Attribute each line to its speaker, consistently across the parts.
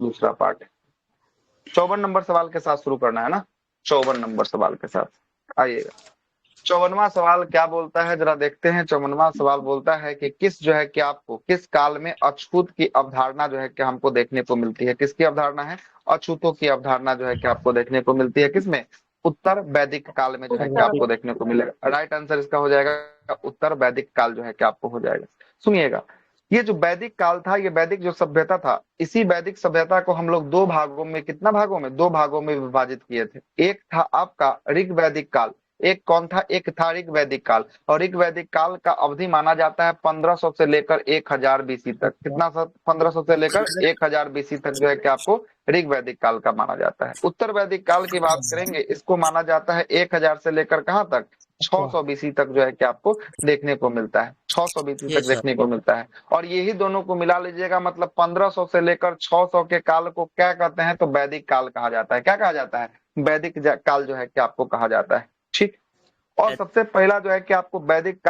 Speaker 1: दूसरा part. 54 number सवाल के साथ शुरू करना है ना, 54 नंबर सवाल के साथ आइएगा। 54वां सवाल क्या बोलता है जरा देखते हैं। 54वां सवाल बोलता है कि किस जो है कि आपको किस काल में अछूत की अवधारणा जो है कि हमको देखने को मिलती है। किसकी अवधारणा है? अछूतों की अवधारणा जो है कि आपको देखने को मिलती है। किसमें? उत्तर वैदिक काल में जो है कि आपको देखने को मिलेगा। राइट आंसर इसका हो जाएगा उत्तर वैदिक काल जो है कि आपको हो जाएगा। सुनिएगा, ये जो वैदिक काल था, ये वैदिक जो सभ्यता था, इसी वैदिक सभ्यता को हम लोग दो भागों में, कितना भागों में? दो भागों में विभाजित किए थे। एक था आपका ऋग वैदिक काल, एक कौन था? एक था ऋग वैदिक काल। और ऋग वैदिक काल का अवधि माना जाता है 1500 से लेकर 1000 बीसी तक। कितना? 1500 से लेकर 1000 बीसी तक जो है कि आपको ऋग वैदिक काल का माना जाता है। उत्तर वैदिक काल की बात करेंगे, इसको माना जाता है 1000 से लेकर कहां तक? 600 बीसी तक जो है कि आपको देखने को मिलता है। 600 बीसी तक देखने को मिलता है। और यही दोनों को मिला लीजिएगा, मतलब 1500 से लेकर 600 के काल को क्या कहते हैं? तो वैदिक काल कहा जाता है। क्या कहा जाता है? वैदिक काल जो है कि आपको कहा जाता है। ठीक। और सबसे पहला जो है कि आपको वैदिक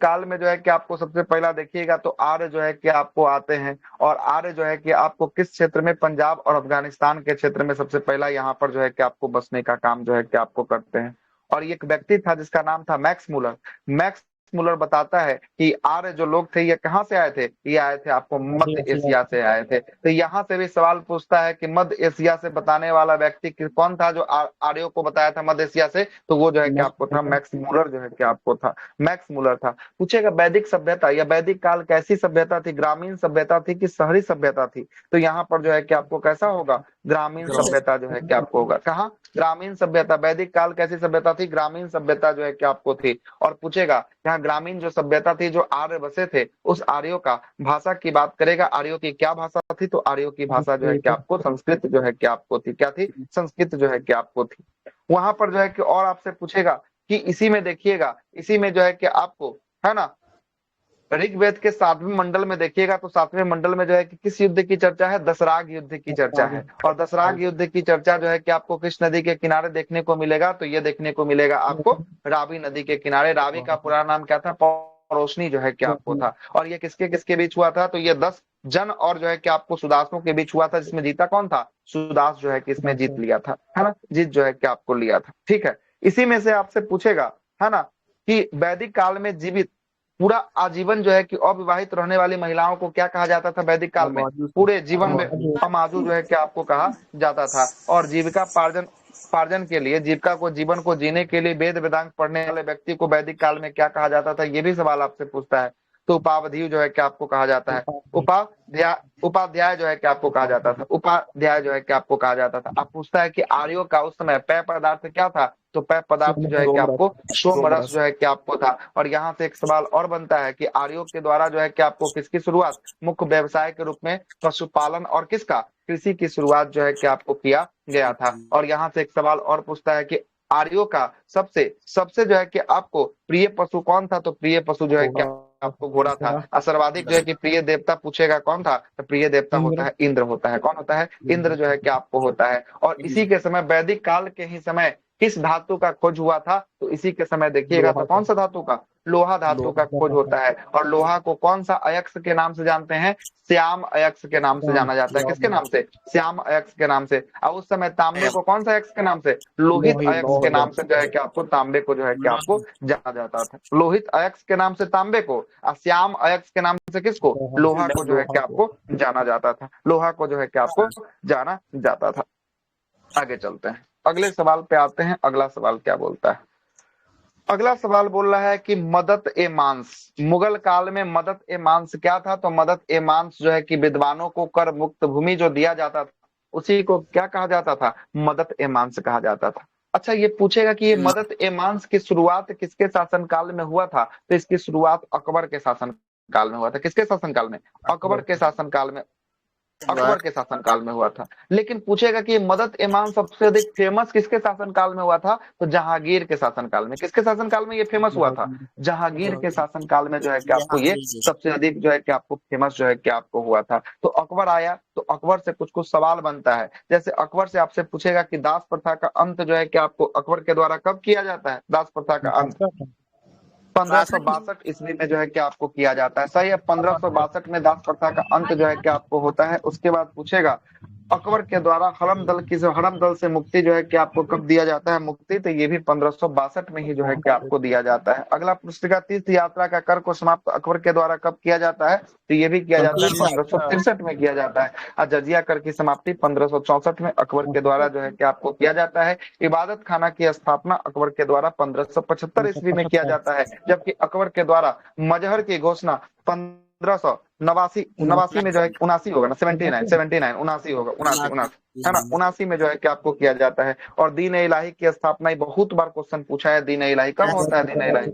Speaker 1: काल में जो है कि आपको सबसे पहला देखिएगा तो आर्य जो है कि आपको आते हैं। और आर्य जो है कि आपको किस क्षेत्र में? पंजाब और अफगानिस्तान के क्षेत्र में सबसे पहला यहाँ पर जो है कि आपको बसने का काम जो है कि आपको करते हैं। और एक व्यक्ति था जिसका नाम था मैक्स मुलर। मैक्स मुलर बताता है कि आर्य जो लोग थे ये कहाँ से आए थे? ये आए थे आपको मध्य एशिया से आए थे। तो यहाँ से भी सवाल पूछता है कि मध्य एशिया से बताने वाला व्यक्ति कौन था जो आर्यों को बताया था मध्य एशिया से? तो वो जो है कि आपको था मैक्स मुलर जो है कि आपको था, मैक्स मुलर था। पूछेगा वैदिक सभ्यता या वैदिक काल कैसी सभ्यता थी? ग्रामीण सभ्यता थी कि शहरी सभ्यता थी? तो यहाँ पर जो है कि आपको कैसा होगा? ग्रामीण सभ्यता जो है कि आपको होगा। कहाँ? ग्रामीण सभ्यता। वैदिक काल कैसी सभ्यता थी? ग्रामीण सभ्यता जो है कि आपको थी। और पूछेगा यहाँ ग्रामीण जो सभ्यता थी, जो आर्य बसे थे, उस आर्यों का भाषा की बात करेगा। आर्यों की क्या भाषा थी? तो आर्यों की भाषा जो है कि आपको संस्कृत जो है कि आपको थी। क्या थी? संस्कृत जो है कि आपको थी। वहां पर जो है कि और आपसे पूछेगा कि इसी में देखिएगा, इसी में जो है कि आपको है ना ऋग्वेद के 7वें मंडल में देखिएगा तो 7वें मंडल में जो है कि किस युद्ध की चर्चा है? दसराग युद्ध की चर्चा है। और दसराग युद्ध की चर्चा जो है कि आपको किस नदी के किनारे देखने को मिलेगा? तो ये देखने को मिलेगा आपको रावी नदी के किनारे। रावी का पूरा नाम क्या था? रोशनी जो है कि आपको था। और ये किसके किसके बीच हुआ था? तो ये 10 जन और जो है कि आपको सुदासों के बीच हुआ था, जिसमें जीता कौन था? सुदास जो है कि इसमें जीत लिया था, है ना, जीत जो है कि आपको लिया था। ठीक है। इसी में से आपसे पूछेगा, है ना, कि वैदिक काल में जीवित पूरा आजीवन जो है कि अविवाहित रहने वाली महिलाओं को क्या कहा जाता था? वैदिक काल में पूरे जीवन में अमाजु जो है कि आपको कहा जाता था। और जीविका पार्जन पार्जन के लिए, जीविका को, जीवन को जीने के लिए वेद वेदांग पढ़ने वाले व्यक्ति को वैदिक काल में क्या कहा जाता था? ये भी सवाल आपसे पूछता है। तो उपावधि जो है कि आपको कहा जाता है। उपाध्याय जो है कि आपको कहा जाता था। उपाध्याय जो है कि आपको कहा जाता था। अब पूछता है कि आर्यों का उस समय पेय पदार्थ क्या था? तो पेय पदार्थ जो है कि आपको सोम रस जो है कि आपको था। और यहाँ से एक सवाल और बनता है कि आर्यों के द्वारा जो है कि आपको किसकी शुरुआत मुख्य व्यवसाय के रूप में पशुपालन और किसका? कृषि की शुरुआत जो है कि आपको किया गया था। और यहाँ से एक सवाल और पूछता है कि आर्यों का सबसे सबसे जो है कि आपको प्रिय पशु कौन था? तो प्रिय पशु जो है कि आपको घोड़ा था। और सर्वाधिक जो है कि प्रिय देवता पूछेगा कौन था? तो प्रिय देवता होता है इंद्र होता है। कौन होता है? इंद्र जो है कि आपको होता है। और इसी के समय वैदिक काल के ही समय किस धातु का खोज हुआ था? तो इसी के समय देखिएगा तो कौन सा धातु का? लोहा धातु का खोज होता है। और लोहा को कौन सा अयस्क के नाम से जानते हैं? श्याम अयस्क के नाम से जाना जाता है। किसके नाम से? श्याम अयस्क के नाम से। और उस समय तांबे को कौन सा अयस्क के नाम से? लोहित अयस्क के नाम से जो है कि आपको तांबे को जो है कि आपको जाना जाता था। लोहित अयस्क के नाम से तांबे को, और श्याम अयस्क के नाम से किसको? लोहा को जो है कि आपको जाना जाता था। लोहा को जो है कि आपको जाना जाता था। आगे चलते हैं, अगले सवाल पे आते हैं। अगला सवाल क्या बोलता है? अगला सवाल बोल रहा है कि मदत ए मांस। मुगल काल में मदत ए मांस क्या था? तो मदत ए मांस जो है कि विद्वानों को कर मुक्त भूमि जो दिया जाता था, उसी को क्या कहा जाता था? मदत ए मांस कहा जाता था। अच्छा, ये पूछेगा कि ये मदत ए मांस की शुरुआत किसके शासनकाल में हुआ था? तो इसकी शुरुआत अकबर के शासन काल में हुआ था। किसके शासनकाल में? अकबर के शासनकाल में। अकबर के शासनकाल में हुआ था। लेकिन पूछेगा कि मदद इमाम सबसे अधिक फेमस किसके शासनकाल में हुआ था? तो जहांगीर के शासनकाल में। किसके शासनकाल में ये फेमस हुआ था? जहांगीर के शासनकाल में जो है कि आपको ये सबसे अधिक जो है कि आपको फेमस जो है कि आपको हुआ था। तो अकबर आया तो अकबर से कुछ कुछ सवाल बनता है। जैसे अकबर से आपसे पूछेगा कि दास प्रथा का अंत जो है कि आपको अकबर के द्वारा कब किया जाता है? दास प्रथा का अंत 1562 ईस्वी में जो है कि आपको किया जाता है। सही है, 1562 में दास प्रथा का अंत जो है कि आपको होता है। उसके बाद पूछेगा अकबर के द्वारा हड़म दल से मुक्ति जो है कि आपको कब दिया जाता है मुक्ति, तो ये भी 1562 में ही जो है कि आपको दिया जाता है। अगला पुस्तिका तीर्थ यात्रा का कर को समाप्त अकबर के द्वारा कब किया जाता है, तो ये भी किया जाता है 1563 में किया जाता है। और जजिया कर की समाप्ति 1564 में अकबर के द्वारा जो है कि आपको किया जाता है। इबादत खाना की स्थापना अकबर के द्वारा 1575 ईस्वी में किया जाता है, जबकि अकबर के द्वारा मजहर की घोषणा 1589 में जो है 79 होगा ना, 79 79 होगा, 79 है ना, 79 में जो है कि आपको किया जाता है। और दीन इलाही की स्थापना, बहुत बार क्वेश्चन पूछा है, दीन इलाही कब होता है, दीन इलाही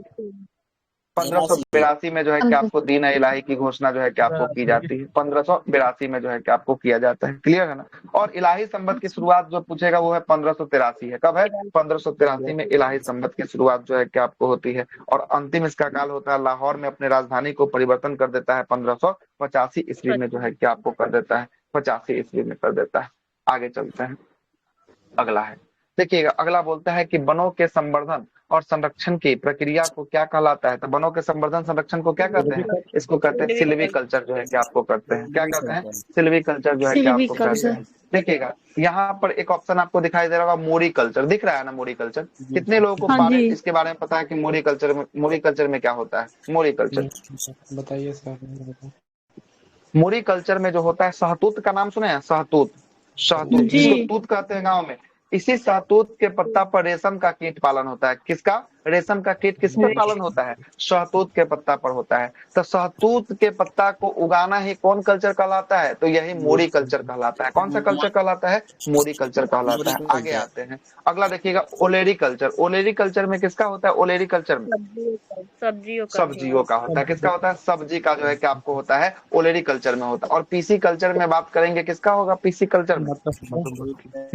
Speaker 1: 1582 में जो है कि आपको दीन इलाही की घोषणा जो है कि आपको की जाती है, 1582 में जो है कि आपको किया जाता है। क्लियर है ना। और इलाही संबत की शुरुआत जो पूछेगा वो है 1583 है। कब है, 1583 में इलाही संबत की शुरुआत जो है कि आपको होती है। और अंतिम इसका काल होता है, लाहौर में अपने राजधानी को परिवर्तन कर देता है 1585 ईस्वी में जो है कि आपको कर देता है, 85 ईस्वी में कर देता है। आगे चलते हैं, अगला है, देखिएगा अगला बोलता है कि वनों के संवर्धन और संरक्षण की प्रक्रिया को क्या कहलाता है। तो वनों के संवर्धन संरक्षण को क्या कहते हैं, इसको कहते हैं सिल्वी कल्चर जो है कि आपको करते हैं। क्या कहते हैं, सिल्वी कल्चर जो है कि आपको कहते हैं। देखिएगा यहाँ पर एक ऑप्शन आपको दिखाई दे रहा होगा, मोरी कल्चर दिख रहा है ना, मोरी कल्चर। कितने लोगों को इसके बारे में पता है कि मोरी कल्चर में क्या होता है। मोरी कल्चर
Speaker 2: बताइए सर।
Speaker 1: मोरी कल्चर में जो होता है, शहतूत का नाम सुने हैं, शहतूत, शहतूत जिसको तूत कहते हैं गांव में, इसी शहतूत के पत्ता पर रेशम का कीट पालन होता है। किसका, रेशम का कीट किस पर पालन होता है, शहतूत के पत्ता पर होता है। तो शहतूत के पत्ता को उगाना ही कौन कल्चर कहलाता है, तो यही मोरी कल्चर कहलाता है। कौन सा कल्चर कहलाता है, मोरी कल्चर कहलाता है। आगे आते हैं, अगला देखिएगा ओलेरी कल्चर। ओलेरी कल्चर में किसका होता है, ओलेरी कल्चर में सब्जियों का होता है। किसका होता है, सब्जी का जो है कि आपको होता है, ओलेरी कल्चर में होता है। और पीसी कल्चर में बात करेंगे, किसका होगा पीसी कल्चर में,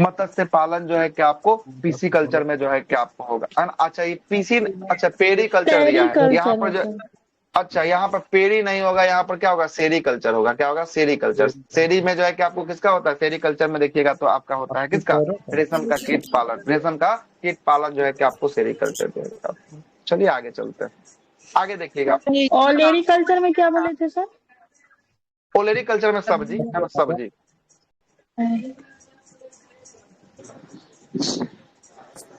Speaker 1: मत्स्य पालन जो है कि आपको पीसी कल्चर में जो है कि आपको होगा। अच्छा ये पीसी, अच्छा पेरी कल्चर दिया है यहाँ पर जो, अच्छा यहाँ पर पेरी नहीं होगा, यहाँ पर क्या होगा, सेरी कल्चर होगा। क्या होगा, सेरी कल्चर। सेरी में जो है कि आपको किसका होता है, सेरी कल्चर में देखिएगा तो आपका होता है किसका, रेशम का कीट पालन। रेशम का कीट पालन जो है कि आपको सेरी कल्चर देगा। चलिए आगे चलते हैं, आगे देखिएगा।
Speaker 3: ओलेरी कल्चर में क्या बोले थे सर,
Speaker 1: ओलेरी कल्चर में सब्जी है ना, सब्जी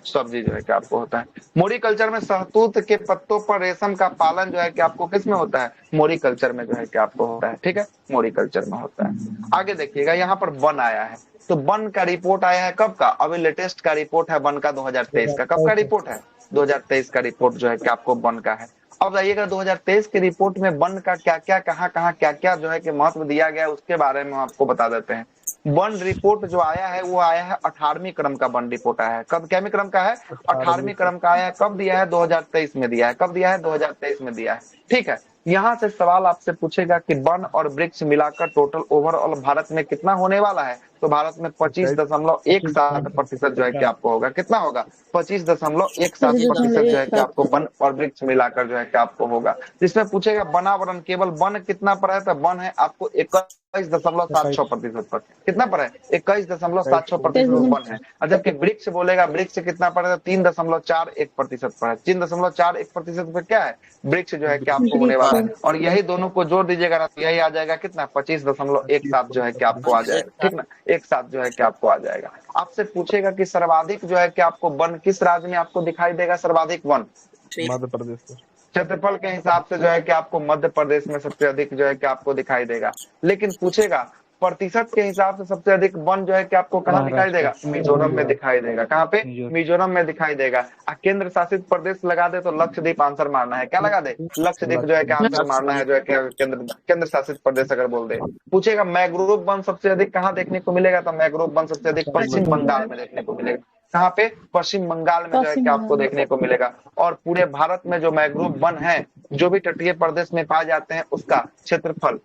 Speaker 1: सब्जी जो है कि आपको होता है। मोरी कल्चर में शहतूत के पत्तों पर रेशम का पालन जो है कि आपको किस में होता है, मोरी कल्चर में जो है कि आपको होता है। ठीक है, मोरी कल्चर में होता है। आगे देखिएगा यहाँ पर वन आया है, तो वन का रिपोर्ट आया है कब का, अभी लेटेस्ट का रिपोर्ट है वन का 2023 का। कब का रिपोर्ट है, 2023 का रिपोर्ट जो है कि आपको वन का है। अब आइएगा 2023 के रिपोर्ट में वन का क्या क्या, कहाँ कहाँ क्या क्या जो है कि महत्व दिया गया है, उसके बारे में आपको बता देते हैं। वन रिपोर्ट जो आया है वो आया है 18वीं क्रम का वन रिपोर्ट आया है। कब, कैमी क्रम का है, 18वीं क्रम का आया है। कब दिया है, 2023 में दिया है। कब दिया है, 2023 में दिया है। ठीक है, यहाँ से सवाल आपसे पूछेगा कि वन और वृक्ष मिलाकर टोटल ओवरऑल भारत में कितना होने वाला है, तो भारत में 25.17% जो है कि आपको होगा। कितना होगा, 25.17% जो है कि आपको वन और वृक्ष मिलाकर जो है कि आपको होगा। जिसमें पूछेगा वनावरण, केवल वन कितना पर है, तो वन है आपको 21.76% पर। कितना पर है, 21.76% वन है। और जबकि वृक्ष बोलेगा, वृक्ष कितना पर है, 3.41% पर है। 3.41% पर क्या है, वृक्ष जो है कि आपको होने वाला है। और यही दोनों को जोड़ दीजिएगा ना, यही आ जाएगा कितना, 25.17 जो है कि आपको आ जाएगा। ठीक ना, एक साथ जो है कि आपको आ जाएगा। आपसे पूछेगा कि सर्वाधिक जो है कि आपको वन किस राज्य में आपको दिखाई देगा, सर्वाधिक वन
Speaker 2: मध्य प्रदेश।
Speaker 1: क्षेत्रफल के हिसाब से जो है कि आपको मध्य प्रदेश में सबसे अधिक जो है कि आपको दिखाई देगा। लेकिन पूछेगा प्रतिशत के हिसाब से सबसे अधिक वन जो है कि आपको कहाँ दिखाई देगा, मिजोरम में दिखाई देगा। कहाँ पे, मिजोरम में दिखाई देगा। केंद्र शासित प्रदेश लगा दे तो लक्षद्वीप आंसर मारना है। क्या लगा दे, लक्षद्वीप जो है कि आंसर मारना है, जो है कि केंद्र शासित प्रदेश अगर बोल दे। पूछेगा मैग्रोव वन सबसे अधिक कहाँ देखने को मिलेगा, तो मैग्रोव वन सबसे अधिक पश्चिम बंगाल में देखने को मिलेगा। कहाँ पे, पश्चिम बंगाल में जो है कि आपको देखने को मिलेगा। और पूरे भारत में जो मैंग्रोव वन है, जो भी तटीय प्रदेश में पाए जाते हैं, उसका क्षेत्रफल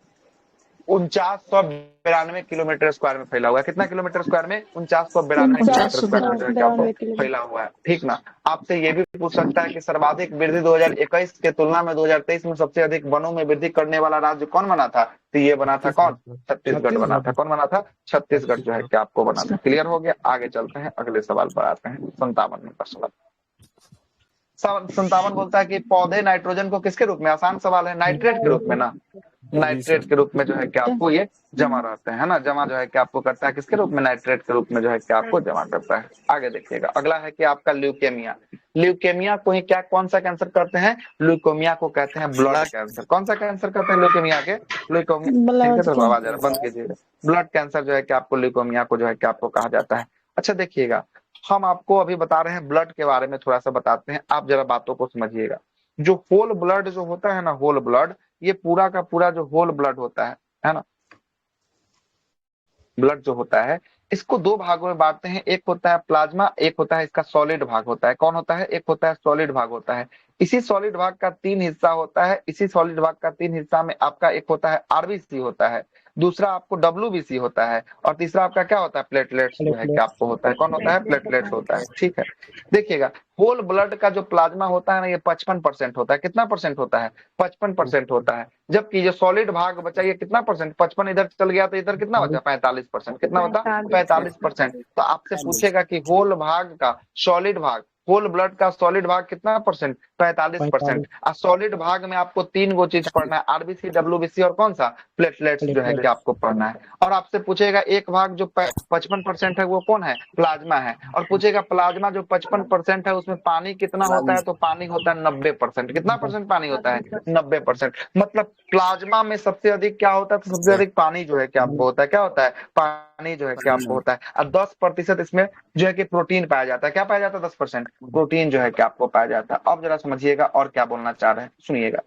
Speaker 1: 4992 किलोमीटर स्क्वायर में फैला हुआ है। कितना किलोमीटर स्क्वायर में, 4992 किलोमीटर स्क्वायर में जो है कि आपको फैला हुआ है। ठीक ना। आपसे ये भी पूछ सकता है कि सर्वाधिक वृद्धि 2021 के तुलना में 2023 में सबसे अधिक वनों में वृद्धि करने वाला राज्य कौन बना था, तो ये बना था कौन, छत्तीसगढ़ बना था। कौन बना था, छत्तीसगढ़ जो है कि आपको बना था। क्लियर हो गया। आगे चलते हैं, अगले सवाल पर आते हैं, 57 नंबर सवाल। 57 बोलता है कि पौधे नाइट्रोजन को किसके रूप में, आसान सवाल है, नाइट्रेट के रूप में ना, नाइट्रेट के रूप में जो है कि आपको ये जमा रहते हैं, है ना, जमा जो है कि आपको करता है किसके रूप में, नाइट्रेट के रूप में जो है कि आपको जमा करता है। आगे देखिएगा, अगला है कि आपका ल्यूकेमिया। ल्यूकेमिया को ही क्या, कौन सा कैंसर कहते हैं, ल्यूकेमिया को कहते हैं ब्लड कैंसर। कौन सा कैंसर कहते हैं ल्यूकेमिया के, ल्यूकेमिया,
Speaker 3: ब्लड
Speaker 1: तो आवाज आ रहा
Speaker 3: कैंसर।
Speaker 1: बंद कीजिएगा, ब्लड कैंसर जो है कि आपको ल्यूकेमिया को जो है कि आपको कहा जाता है। अच्छा देखिएगा, हम आपको अभी बता रहे हैं ब्लड के बारे में, थोड़ा सा बताते हैं, आप जरा बातों को समझिएगा। जो होल ब्लड जो होता है ना, होल ब्लड, ये पूरा का पूरा जो होल ब्लड होता है ना, ब्लड जो होता है, इसको दो भागों में बांटते हैं, एक होता है प्लाज्मा, एक होता है इसका सॉलिड भाग होता है। कौन होता है, एक होता है सॉलिड भाग होता है। इसी सॉलिड भाग का तीन हिस्सा होता है, इसी सॉलिड भाग का तीन हिस्सा में आपका एक होता है आरबीसी होता है, दूसरा आपको डब्ल्यूबीसी होता है, और तीसरा आपका क्या होता है, प्लेटलेट्स जो है कि
Speaker 2: प्लेटलेट्स।
Speaker 1: आपको होता है। कौन होता है, प्लेटलेट्स होता है। ठीक है, देखिएगा, होल ब्लड का जो प्लाज्मा होता है ना, ये 55% होता है। कितना परसेंट होता है, 55% होता है। जबकि जो सॉलिड भाग बचा ये कितना परसेंट, 55 इधर चल गया तो इधर कितना बचा, 45%। कितना होता, 45%। तो आपसे पूछेगा कि होल भाग का, सॉलिड भाग, होल ब्लड का सॉलिड भाग कितना परसेंट, 45%।
Speaker 2: 45
Speaker 1: और सॉलिड भाग में आपको तीन गो चीज पढ़ना है, आरबीसी, डब्ल्यूबीसी और कौन सा, प्लेटलेट्स जो है कि
Speaker 2: प्लेटलेट्स।
Speaker 1: आपको पढ़ना है। और आपसे पूछेगा एक भाग जो 55% है वो कौन है, प्लाज्मा है। और पूछेगा प्लाज्मा जो 55% है उसमें पानी कितना होता है, तो पानी होता है 90%। कितना परसेंट पानी होता है, 90%। मतलब प्लाज्मा में सबसे अधिक क्या होता है, तो सबसे अधिक पानी जो है कि आपको होता है, क्या होता है, पानी जो है कि आपको होता है। और 10% इसमें जो है कि प्रोटीन पाया जाता है। क्या पाया जाता है, 10% प्रोटीन जो है कि आपको पाया जाता है। अब जरा समझिएगा और क्या बोलना चाह रहे हैं, सुनिएगा।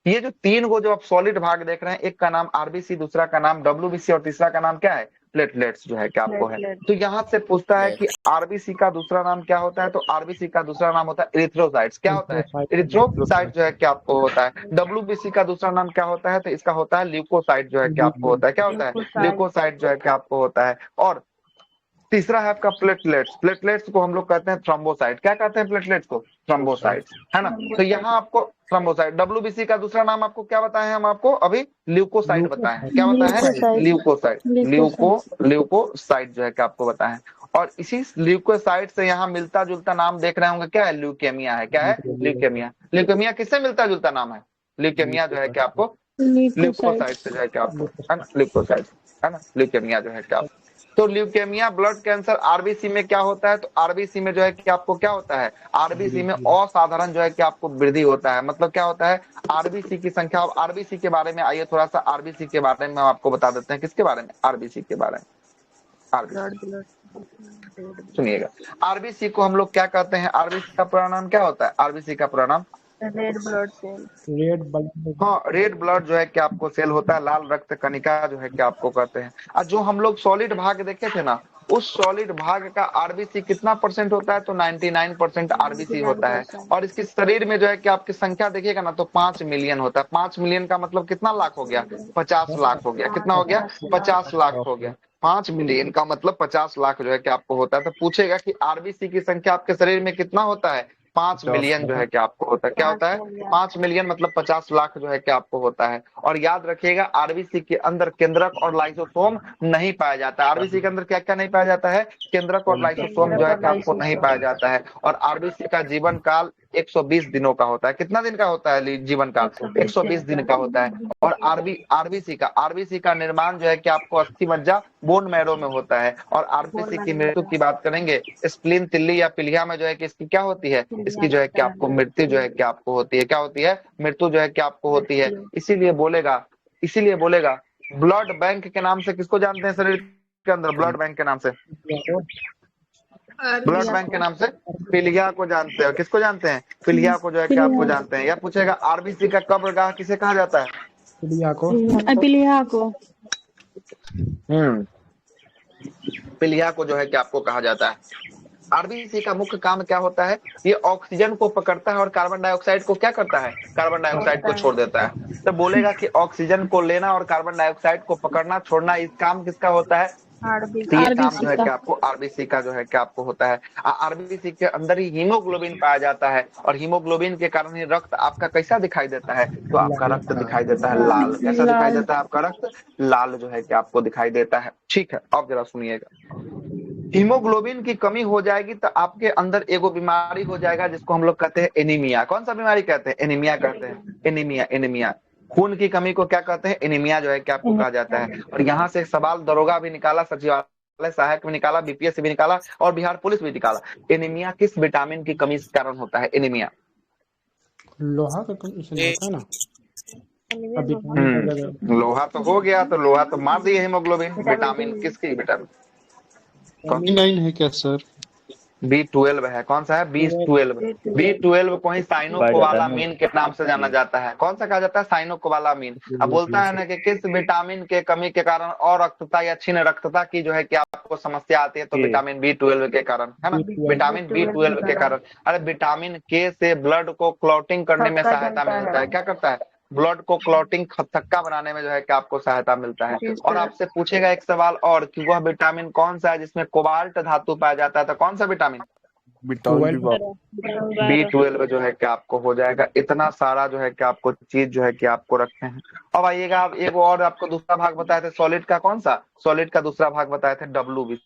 Speaker 1: ये जो तीन गो जो आप सॉलिड भाग देख रहे हैं, एक का नाम आरबीसी, दूसरा का नाम डब्ल्यूबीसी और तीसरा का नाम क्या है, प्लेटलेट्स जो है कि आपको है। तो यहाँ से पूछता है कि आरबीसी का दूसरा नाम क्या होता है, तो आरबीसी का दूसरा नाम होता है इरिथ्रोसाइट्स। क्या होता है, इरिथ्रोसाइट जो है कि आपको होता है। डब्ल्यूबीसी का दूसरा नाम क्या होता है, तो इसका होता है ल्यूकोसाइट जो है कि आपको होता है। क्या होता है, ल्यूकोसाइट जो है कि आपको होता है। और तीसरा है आपका प्लेटलेट्स। प्लेटलेट्स को हम लोग कहते हैं थ्रोम्बोसाइट। क्या कहते हैं प्लेटलेट्स को, थ्रोम्बोसाइट्स, है ना। तो यहाँ आपको थ्रोम्बोसाइट, डब्ल्यूबीसी का दूसरा नाम आपको क्या बताए हैं, हम आपको अभी ल्यूकोसाइट बताए हैं। क्या बताए हैं,
Speaker 3: ल्यूकोसाइट।
Speaker 1: Leucocyte,
Speaker 3: leucocyte.
Speaker 1: ल्यूकोसाइट जो है कि आपको बताए हैं। और इसी ल्यूकोसाइट से यहाँ मिलता जुलता नाम देख रहे होंगे, क्या है, ल्यूकेमिया है। क्या है, ल्यूकेमिया। ल्यूकेमिया किससे मिलता जुलता नाम है, ल्यूकेमिया जो है कि आपको
Speaker 3: ल्यूकोसाइट।
Speaker 1: ल्यूकोसाइट से जो है कि आपको, है ना, ल्यूकोसाइट, है ना, ल्यूकेमिया जो है कि आप। तो ल्यूकेमिया ब्लड कैंसर आरबीसी में क्या होता है, तो आरबीसी में जो है कि आपको क्या होता है, आरबीसी में असाधारण जो है कि आपको वृद्धि होता है। मतलब क्या होता है, आरबीसी की संख्या। आरबीसी के बारे में आइए थोड़ा सा आरबीसी के बारे में हम आपको बता देते हैं। किसके बारे में, आरबीसी के बारे में। आरबीसी सुनिएगा, आरबीसी को हम लोग क्या कहते हैं, आरबीसी का पूरा नाम क्या होता है, आरबीसी का पूरा नाम,
Speaker 3: red blood cell.
Speaker 2: Red blood.
Speaker 1: हाँ, रेड ब्लड जो है कि आपको सेल होता है, लाल रक्त कणिका जो है कि आपको कहते हैं। और जो हम लोग सॉलिड भाग देखे थे ना, उस सॉलिड भाग का आरबीसी कितना परसेंट होता है, तो 99% आरबीसी होता है। और इसके शरीर में जो है कि आपकी संख्या देखिएगा ना, तो 5 मिलियन होता है। 5 मिलियन का मतलब कितना लाख हो गया, 50 लाख हो गया। कितना हो गया, 50 लाख हो गया। 5 मिलियन का मतलब 50 लाख जो है कि आपको होता है। तो पूछेगा कि आरबीसी की संख्या आपके शरीर में कितना होता है, 5 मिलियन जो है कि आपको होता है। क्या होता है, 5 मिलियन मतलब 50 लाख जो है कि आपको होता है। और याद रखिएगा, आरबीसी के अंदर केंद्रक और लाइसोसोम नहीं पाया जाता है। आरबीसी के अंदर क्या क्या नहीं पाया जाता है, केंद्रक और लाइसोसोम जो है कि आपको नहीं पाया जाता है। और आरबीसी का जीवन काल 120 दिनों का होता है। कितना दिन का होता है जीवन काल, 120 दिन का होता है। और आरबीसी का निर्माण जो है कि आपको अस्थि मज्जा, बोन मैरो में होता है। और आरबीसी की मृत्यु की बात करेंगे, स्प्लीन, तिल्ली या पिलिया में जो है कि इसकी क्या होती है, इसकी जो है कि आपको मृत्यु जो है कि आपको होती है। क्या होती है, मृत्यु जो है कि आपको होती है। इसीलिए बोलेगा ब्लड बैंक के नाम से किसको जानते हैं शरीर के अंदर, ब्लड बैंक के नाम से, ब्लड बैंक के नाम से पिलिया को जानते हैं। किसको जानते हैं, पिलिया को जो है कि आपको जानते हैं। या पूछेगा आरबीसी का कब्रगाह किसे कहा जाता है,
Speaker 2: पिलिया को।
Speaker 3: पिलिया को।
Speaker 1: पिलिया को जो है कि आपको कहा जाता है। आरबीसी का मुख्य काम क्या होता है, ये ऑक्सीजन को पकड़ता है और कार्बन डाइऑक्साइड को क्या करता है, कार्बन डाइऑक्साइड को छोड़ देता है। तो बोलेगा कि ऑक्सीजन को लेना और कार्बन डाइऑक्साइड को पकड़ना छोड़ना, इस काम किसका होता है, तो ये काम जो है कि आपको आरबीसी का जो है कि आपको होता है। आरबीसी के अंदर ही हीमोग्लोबिन पाया जाता है। और हीमोग्लोबिन के कारण ही रक्त आपका कैसा दिखाई देता है, तो आपका रक्त दिखाई देता है लाल। कैसा दिखाई देता है आपका रक्त, लाल जो है कि आपको दिखाई देता है। ठीक है, अब जरा सुनिएगा, हीमोग्लोबिन की कमी हो जाएगी तो आपके अंदर एगो बीमारी हो जाएगा जिसको हम लोग कहते हैं एनीमिया। कौन सा बीमारी कहते हैं? एनीमिया कहते हैं। एनीमिया, एनीमिया खून की कमी को क्या कहते हैं? एनीमिया जो है क्या आपको कहा जाता है। और यहाँ से सवाल दरोगा भी निकाला, सचिवालय सहायक भी निकाला, बीपीएससी भी निकाला और बिहार पुलिस भी निकाला। एनीमिया किस विटामिन की कमी के कारण होता है? एनीमिया
Speaker 2: लोहा का कम इसलिए होता है ना। अब विटामिन का जगह
Speaker 1: लोहा तो हो गया, तो लोहा तो मार दिए हीमोग्लोबिन। विटामिन किसकी? विटामिन
Speaker 4: B9 है क्या सर?
Speaker 1: B12 है। कौन सा है? B12। B12 को ही साइनोकोबालामीन के नाम से जाना जाता है। कौन सा कहा जाता है? साइनोकोबालामीन। अब बोलता है ना कि किस विटामिन के कमी के कारण और रक्तता या क्षीण रक्तता की जो है कि आपको समस्या आती है, तो विटामिन B12 के कारण, है ना। विटामिन B12 के कारण। अरे विटामिन के से ब्लड को क्लॉटिंग करने में सहायता मिलता है। क्या करता है? ब्लड को क्लॉटिंग थक्का बनाने में जो है कि आपको सहायता मिलता है। और आपसे पूछेगा एक सवाल और कि वह विटामिन कौन सा है जिसमें कोबाल्ट धातु पाया जाता है, तो कौन सा विटामिन? B12 जो है कि आपको हो जाएगा। इतना सारा जो है कि आपको चीज जो है कि आपको रखे हैं। अब आइएगा, आप एक और आपको दूसरा भाग बताए थे सॉलिड का। कौन सा? सॉलिड का दूसरा भाग बताए थे WBC।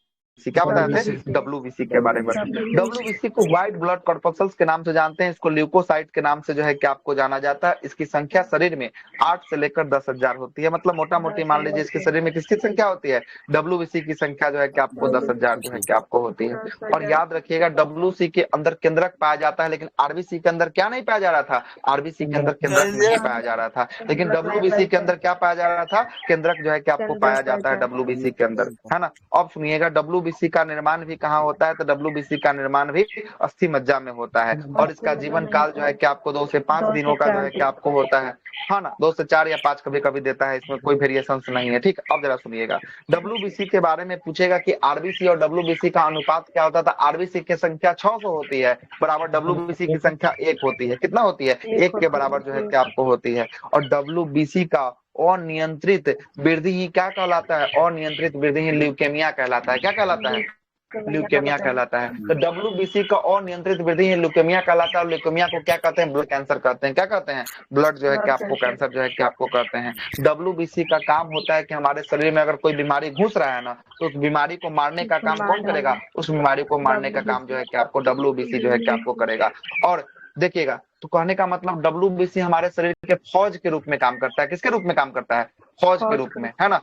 Speaker 1: क्या बताए थे? WBC के बारे में। WBC को व्हाइट ब्लड कॉर्पस्कल्स के नाम से जानते हैं। इसको ल्यूकोसाइट के नाम से जो है कि आपको जाना जाता है। इसकी संख्या शरीर में 8 से लेकर 10,000 होती है। मतलब मोटा मोटी मान लीजिए इसके शरीर में किसकी संख्या होती है? WBC की संख्या जो है कि आपको 10,000 जो है कि आपको होती है। और याद रखिएगा WBC के अंदर केंद्रक पाया जाता है, लेकिन RBC के अंदर क्या नहीं पाया जा रहा था? RBC के अंदर केंद्रक नहीं पाया जा रहा था, लेकिन WBC के अंदर क्या पाया जा रहा था? केंद्रक जो है कि आपको पाया जाता है WBC के अंदर, है ना। अब सुनिएगा, WBC का निर्माण भी कहाँ होता है? तो WBC का निर्माण भी अस्थि मज्जा में होता है। और इसका जीवन काल जो है कि आपको 2 से 5 दिनों का जो है कि आपको होता है ना। 2 से 4 या 5 कभी कभी देता है, इसमें कोई वेरिएशन नहीं है। ठीक, अब जरा सुनिएगा, WBC के बारे में पूछेगा कि RBC और WBC का अनुपात क्या होता था। RBC की संख्या 600 होती है बराबर WBC की संख्या 1 होती है। कितना होती है? 1 के बराबर जो है कि आपको होती है। और WBC का अनियंत्रित वृद्धि ही क्या कहलाता है? अनियंत्रित वृद्धि ही ल्यूकेमिया कहलाता है। क्या कहलाता है? ल्यूकेमिया कहलाता है। तो WBC का अनियंत्रित वृद्धि ही ल्यूकेमिया कहलाता है। और ल्यूकेमिया को क्या कहते हैं? ब्लड कैंसर कहते हैं। क्या कहते हैं? ब्लड जो है कि आपको कैंसर जो है कि आपको कहते हैं। WBC का काम होता है कि हमारे शरीर में अगर कोई बीमारी घुस रहा है ना, तो उस बीमारी को मारने का काम कौन करेगा? उस बीमारी को मारने का काम जो है कि आपको WBC जो है कि आपको करेगा। और देखिएगा, तो कहने का मतलब WBC हमारे शरीर के फौज के रूप में काम करता है। किसके रूप में काम करता है? फौज के रूप में, है ना,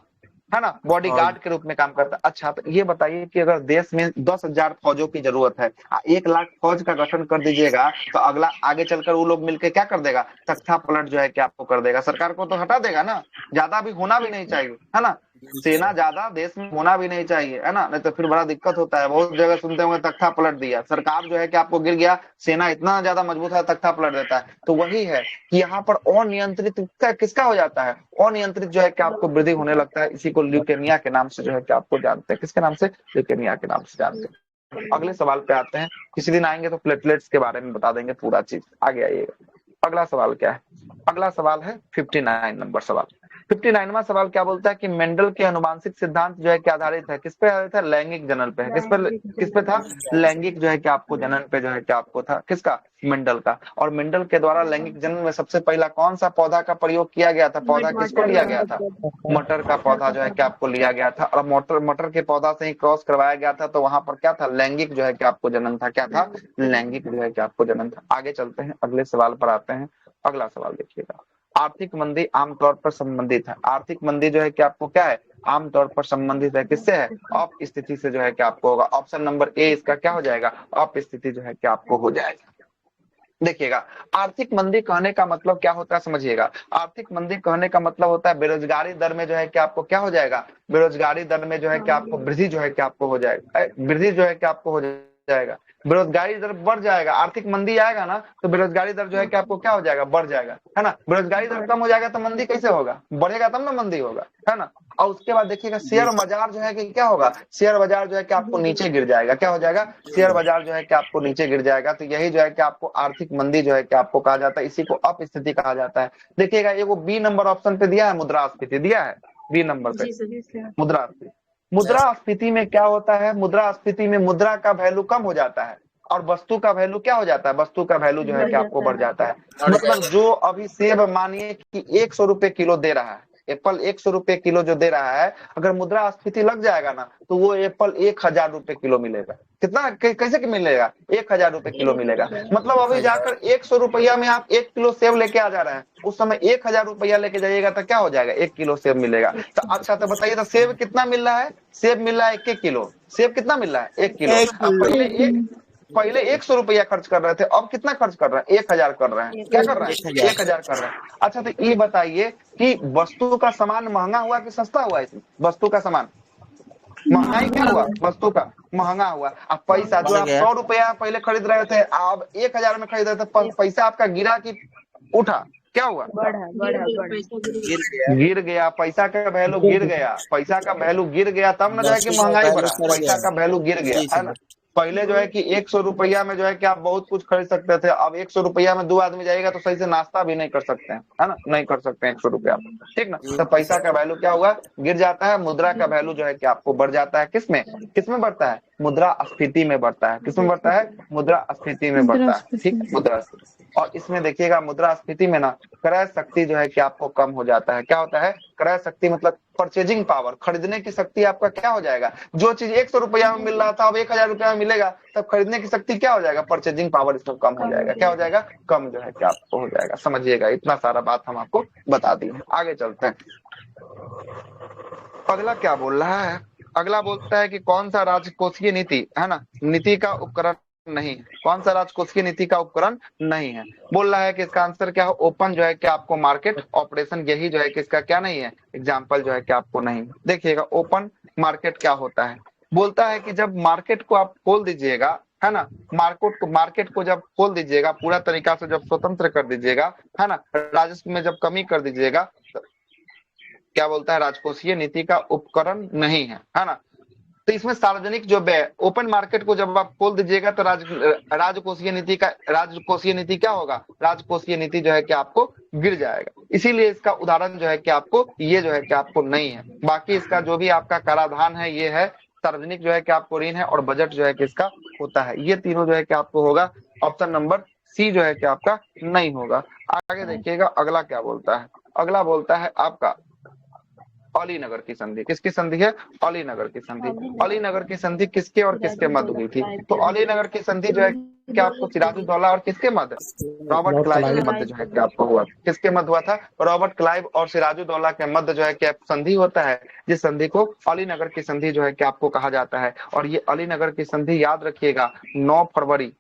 Speaker 1: है ना, बॉडी गार्ड के रूप में काम करता है। अच्छा, तो ये बताइए कि अगर देश में 10,000 फौजों की जरूरत है, 1 लाख फौज का गठन कर दीजिएगा, तो अगला आगे चलकर वो लोग मिलकर क्या कर देगा? तख्ता पलट जो है कि आपको कर देगा। सरकार को तो हटा देगा ना। ज्यादा भी होना भी नहीं चाहिए, है ना। सेना ज्यादा देश में होना भी नहीं चाहिए, है ना, नहीं तो फिर बड़ा दिक्कत होता है। बहुत जगह सुनते होंगे तख्ता पलट दिया, सरकार जो है कि आपको गिर गया, सेना इतना ज्यादा मजबूत है तख्ता पलट देता है। तो वही है कि यहाँ पर अनियंत्रित किसका हो जाता है? अनियंत्रित जो है कि आपको वृद्धि होने लगता है। इसी को ल्यूकेमिया के नाम से जो है कि आपको जानते हैं। किसके नाम से? ल्यूकेमिया के नाम से जानते हैं। अगले सवाल पे आते हैं। किसी दिन आएंगे तो प्लेटलेट्स के बारे में बता देंगे पूरा चीज। आगे आइएगा, अगला सवाल क्या है? अगला सवाल है 59 नंबर सवाल। 59वां सवाल क्या बोलता है कि मेंडल के अनुवांशिक सिद्धांत जो है कि आधारित है किस पे आधारित है? लैंगिक जनन पे है। किस पे था? लैंगिक जो है कि आपको जनन पे जो है कि आपको था। किसका? मेंडल का। और मेंडल के द्वारा लैंगिक जनन में सबसे पहला कौन सा पौधा का प्रयोग किया गया था? पौधा किसको लिया गया था? मटर का पौधा जो है कि आपको लिया गया था। और मटर के पौधा से ही क्रॉस करवाया गया था, तो वहां पर क्या था? लैंगिक जो है कि आपको जनन था। क्या था? लैंगिक जो है कि आपको जनन था। आगे चलते हैं, अगले सवाल पर आते हैं। अगला सवाल देखिएगा, आर्थिक मंदी आमतौर पर संबंधित है। आर्थिक मंदी जो है कि आपको क्या है? आमतौर पर संबंधित है। किससे है? अपस्थिति से जो है कि आपको होगा। ऑप्शन नंबर ए इसका क्या हो जाएगा? अपस्थिति जो है कि आपको हो जाएगा। देखिएगा, आर्थिक मंदी कहने का मतलब क्या होता है समझिएगा। आर्थिक मंदी कहने का मतलब होता है बेरोजगारी दर में जो है कि आपको क्या हो जाएगा? बेरोजगारी दर में जो है कि आपको वृद्धि जो है कि आपको हो जाएगा। वृद्धि जो है कि आपको हो जाएगा। बेरोजगारी दर बढ़ जाएगा। आर्थिक मंदी आएगा ना, तो बेरोजगारी दर जो है कि आपको क्या हो जाएगा? बढ़ जाएगा, है ना। बेरोजगारी दर कम हो जाएगा तो मंदी कैसे होगा? बढ़ेगा तब ना मंदी होगा, है ना। और उसके बाद देखिएगा, शेयर बाजार जो है कि क्या होगा? शेयर बाजार जो है कि आपको नीचे गिर जाएगा। क्या हो जाएगा? शेयर बाजार जो है कि आपको नीचे गिर जाएगा। तो यही जो है कि आपको आर्थिक मंदी जो है कि आपको कहा जाता है। इसी को अपस्थिति कहा जाता है। देखिएगा, ये वो बी नंबर ऑप्शन पे दिया है, मुद्रास्फीति दिया है बी नंबर पे, मुद्रास्फीति। मुद्रास्फीति में क्या होता है? मुद्रास्फीति में मुद्रा का वैल्यू कम हो जाता है और वस्तु का वैल्यू क्या हो जाता है? वस्तु का वैल्यू जो है कि आपको बढ़ जाता है। मतलब जो अभी सेब मानिए कि 100 रुपए किलो दे रहा है, एप्पल 100 रुपए किलो जो दे रहा है, अगर मुद्रास्फीति लग जाएगा ना तो वो एप्पल 1000 रुपए किलो मिलेगा। कितना कैसे कि मिलेगा? 1000 रुपए किलो मिलेगा। मतलब अभी जाकर 100 रुपया में आप 1 किलो सेब लेके आ जा रहे हैं, उस समय 1000 रुपया लेके जाइएगा तो क्या हो जाएगा? 1 किलो सेब मिलेगा। तो अच्छा तो बताइए, तो सेब कितना मिल रहा है? सेब मिल रहा है 1 किलो। सेब कितना मिल रहा है? 1 किलो। अब पहले 100 रुपया खर्च कर रहे थे, अब कितना खर्च कर रहे हैं? 1000 कर रहे हैं। क्या कर रहे हैं? 1000 कर रहे हैं। अच्छा तो ये बताइए कि वस्तु का सामान महंगा हुआ कि सस्ता हुआ? इसमें वस्तु का सामान महंगाई क्या हुआ? वस्तु का महंगा हुआ। अब पैसा जो आप 100 रुपया पहले खरीद रहे थे, आप 1000 में खरीद रहे थे, पैसा आपका गिरा कि उठा? क्या हुआ? गिर गया। पैसा का वैल्यू गिर गया। पैसा का वैल्यू गिर गया तब ना जो है कि महंगाई बढ़ा। पैसा का वैल्यू गिर गया, है ना। पहले जो है कि 100 रुपया में जो है कि आप बहुत कुछ खरीद सकते थे, अब 100 रुपया में 2 आदमी जाएगा तो सही से नाश्ता भी नहीं कर सकते हैं, है ना, नहीं कर सकते हैं 100 रुपया, ठीक ना। तो पैसा का वैल्यू क्या हुआ? गिर जाता है। मुद्रा का वैल्यू जो है कि आपको बढ़ जाता है। किसमें बढ़ता है? मुद्रास्फीति में बढ़ता है। किसमें बढ़ता है? मुद्रास्फीति में बढ़ता है, ठीक, मुद्रास्फीति। और इसमें देखिएगा मुद्रास्फीति में ना क्रय शक्ति जो है कि आपको कम हो जाता है। क्या होता है? क्रय शक्ति मतलब परचेजिंग पावर, खरीदने की शक्ति आपका क्या हो जाएगा? जो चीज 100 रुपया में मिल रहा था अब 1000 रुपया में मिलेगा, तब खरीदने की शक्ति क्या हो जाएगा? परचेजिंग पावर इसमें कम हो जाएगा। क्या हो जाएगा? कम जो है कि आपको हो जाएगा। समझिएगा, इतना सारा बात हम आपको बता दिए। आगे चलते हैं। अगला क्या बोल रहा है? अगला बोलता है कि कौन सा राजकोषीय नीति, है ना, नीति का उपकरण नहीं है। कौन सा राजकोषीय नीति का उपकरण नहीं है? बोल रहा है कि इसका आंसर क्या है? ओपन जो है कि आपको मार्केट ऑपरेशन, यही जो है कि इसका क्या नहीं है? एग्जाम्पल जो है कि आपको नहीं। देखिएगा ओपन मार्केट क्या होता है। बोलता है कि जब मार्केट को आप खोल दीजिएगा, है ना, मार्केट को जब खोल दीजिएगा, पूरा तरीका से जब स्वतंत्र कर दीजिएगा, है ना, राजस्व में जब कमी कर दीजिएगा, क्या बोलता है? राजकोषीय नीति का उपकरण नहीं है ना। तो इसमें सार्वजनिक जो व्यय, ओपन मार्केट को जब आप खोल दीजिएगा तो राजकोषीय नीति क्या होगा? राजकोषीय नीति जो है कि आपको गिर जाएगा। इसीलिए इसका उदाहरण जो है कि आपको ये जो है कि आपको नहीं है। बाकी इसका जो भी आपका कराधान है ये है, सार्वजनिक जो है कि आपको ऋण है, और बजट जो है कि इसका होता है। ये तीनों जो है कि आपको होगा। ऑप्शन नंबर सी जो है कि आपका नहीं होगा। आगे देखिएगा अगला क्या बोलता है। अगला बोलता है आपका अलीनगर की संधि। किसकी संधि है? अलीनगर की संधि। अलीनगर की संधि किसके और किसके मध्य हुई थी? तो अलीनगर की संधि जो है कि आपको सिराजुद्दौला और किसके मध्य? रॉबर्ट क्लाइव के मध्य जो है कि आपको हुआ। किसके मध्य हुआ था? रॉबर्ट क्लाइव और सिराजुद्दौला के मध्य जो है कि संधि होता है, जिस संधि को अलीनगर की संधि जो है कि आपको कहा जाता है। और ये अलीनगर की संधि याद रखिएगा 9 फरवरी